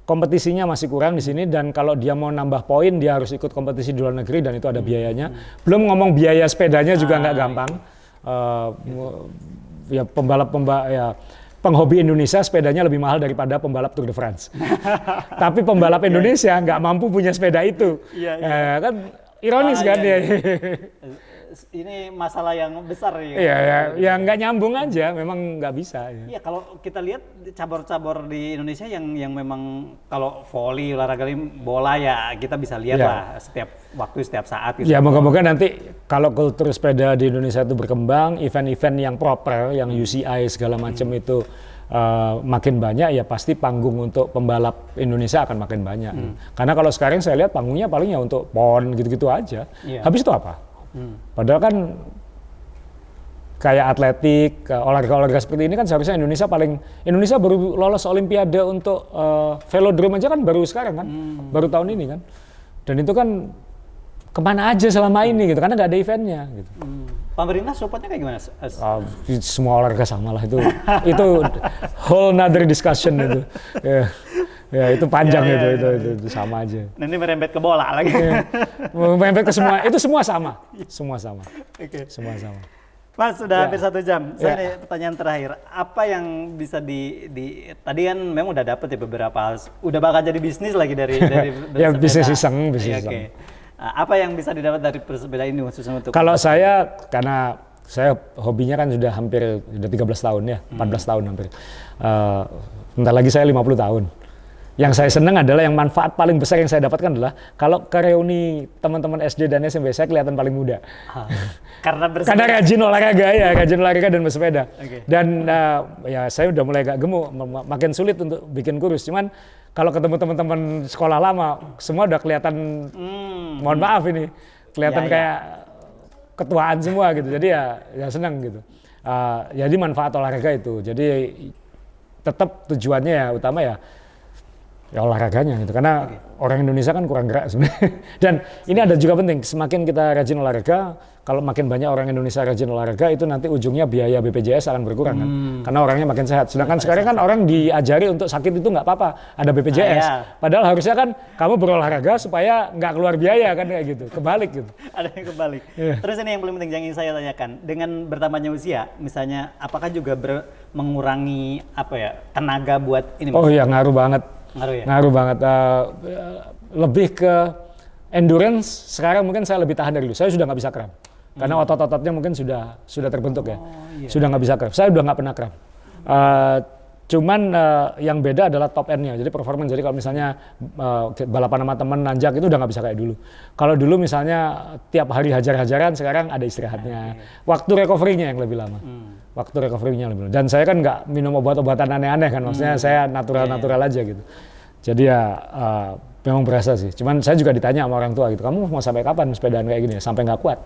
kompetisinya masih kurang di sini, dan kalau dia mau nambah poin dia harus ikut kompetisi di luar negeri dan itu ada biayanya. Belum ngomong biaya sepedanya juga nggak gampang. Ya penghobi Indonesia sepedanya lebih mahal daripada pembalap Tour de France. Tapi pembalap Indonesia nggak mampu punya sepeda itu. Kan ironis kan ya. Ini masalah yang besar ya. Ya nggak nyambung aja, memang nggak bisa. Iya, kalau kita lihat cabur-cabur di Indonesia yang memang kalau volley, olahraga bola ya kita bisa lihat lah setiap waktu, setiap saat. Gitu. Ya moga-moga nanti kalau kultur sepeda di Indonesia itu berkembang, event-event yang proper, yang UCI segala macam itu makin banyak ya pasti panggung untuk pembalap Indonesia akan makin banyak. Karena kalau sekarang saya lihat panggungnya paling ya untuk PON gitu-gitu aja. Habis itu apa? Padahal kan kayak atletik, olahraga-olahraga seperti ini kan seharusnya Indonesia baru lolos Olimpiade untuk velodrome aja kan baru sekarang kan, baru tahun ini kan. Dan itu kan kemana aja selama ini gitu, karena nggak ada eventnya gitu. Pemerintah supportnya kayak gimana? Semua olahraga sama lah itu whole another discussion itu. Ya itu panjang itu sama aja. Nanti merembet ke bola lagi. Merembet ke semua, itu semua sama. Semua sama. Semua sama. Mas, sudah hampir 1 jam. Saya ada pertanyaan terakhir. Apa yang bisa tadi kan memang udah dapet ya beberapa hal. Udah bakal jadi bisnis lagi dari ya bisnis iseng. Apa yang bisa didapat dari bersepeda ini khususnya untuk? Kalau saya, karena saya hobinya kan sudah 13 tahun ya, 14 tahun hampir. Bentar lagi saya 50 tahun. Yang saya senang adalah yang manfaat paling besar yang saya dapatkan adalah kalau ke reuni teman-teman SD dan SMP saya kelihatan paling muda. Karena rajin olahraga dan bersepeda. Dan ya saya udah mulai agak gemuk, makin sulit untuk bikin kurus. Cuman kalau ketemu teman-teman sekolah lama, semua udah kelihatan, mohon maaf ini, kelihatan kayak ketuaan semua gitu. Jadi ya senang gitu. Jadi manfaat olahraga itu. Jadi tetap tujuannya ya utama ya olahraganya gitu. Karena orang Indonesia kan kurang gerak sebenarnya. Dan ini ada juga penting, semakin kita rajin olahraga, kalau makin banyak orang Indonesia rajin olahraga itu nanti ujungnya biaya BPJS akan berkurang kan. Karena orangnya makin sehat. Sedangkan sekarang kan orang diajari untuk sakit itu nggak apa-apa, ada BPJS. Padahal harusnya kan kamu berolahraga supaya nggak keluar biaya kan kayak gitu. Kebalik gitu. Ada yang kebalik. Terus ini yang paling penting yang ingin saya tanyakan, dengan bertambahnya usia, misalnya apakah juga mengurangi tenaga buat ini? Oh iya, ngaruh banget. Ngaruh banget. Lebih ke endurance, sekarang mungkin saya lebih tahan dari dulu. Saya sudah nggak bisa kram. Karena otot-ototnya mungkin sudah terbentuk ya. Sudah nggak bisa kram. Saya udah nggak pernah kram. Cuman yang beda adalah top end-nya. Jadi performance. Jadi kalau misalnya balapan sama temen nanjak itu udah nggak bisa kayak dulu. Kalau dulu misalnya tiap hari hajar-hajaran, sekarang ada istirahatnya. Waktu recovery-nya yang lebih lama. Waktu recovery-nya lebih lama. Dan saya kan nggak minum obat-obatan aneh-aneh kan. Maksudnya saya natural aja gitu. Jadi ya memang berasa sih. Cuman saya juga ditanya sama orang tua gitu, kamu mau sampai kapan sepedaan kayak gini? Sampai nggak kuat.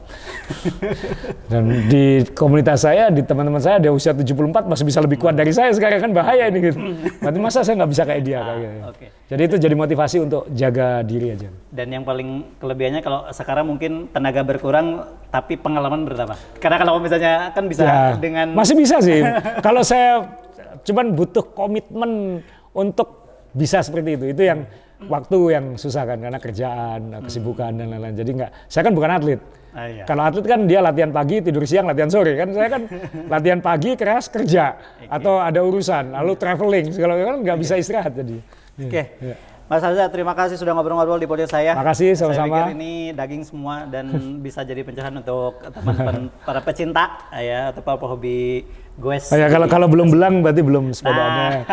Dan di komunitas saya, di teman-teman saya, dia usia 74 masih bisa lebih kuat dari saya sekarang, kan bahaya ini gitu. Berarti masa saya nggak bisa kayak dia kayak gitu. Jadi itu jadi motivasi untuk jaga diri aja. Dan yang paling kelebihannya kalau sekarang mungkin tenaga berkurang tapi pengalaman bertambah. Karena kalau misalnya kan bisa dengan masih bisa sih. Kalau saya cuman butuh komitmen untuk bisa seperti itu. Itu yang waktu yang susah kan, karena kerjaan, kesibukan dan lain-lain. Jadi saya kan bukan atlet. Kalau atlet kan dia latihan pagi, tidur siang, latihan sore. Kan saya kan latihan pagi, keras, kerja. Atau ada urusan, lalu traveling. Segala kan nggak bisa istirahat jadi. Mas Hamzah, terima kasih sudah ngobrol-ngobrol di podium saya. Makasih, sama-sama. Saya pikir ini daging semua dan bisa jadi pencerahan untuk teman-teman para pecinta ya atau para hobi goes. Kalau belum belang berarti belum sepedaannya.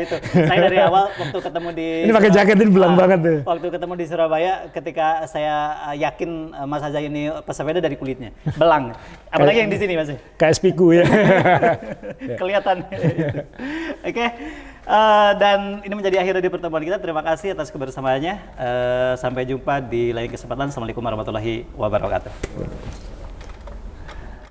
Itu. Saya dari awal waktu ketemu di ini pakai jaket ini belang banget tuh. Waktu ketemu di Surabaya, ketika saya yakin Mas Hamzah ini pesepeda dari kulitnya, belang. Apalagi yang di sini Mas. Kayak spiku ya. Kelihatan. Oke. Dan ini menjadi akhir dari pertemuan kita. Terima kasih atas kebersamaannya. Sampai jumpa di lain kesempatan. Assalamualaikum warahmatullahi wabarakatuh.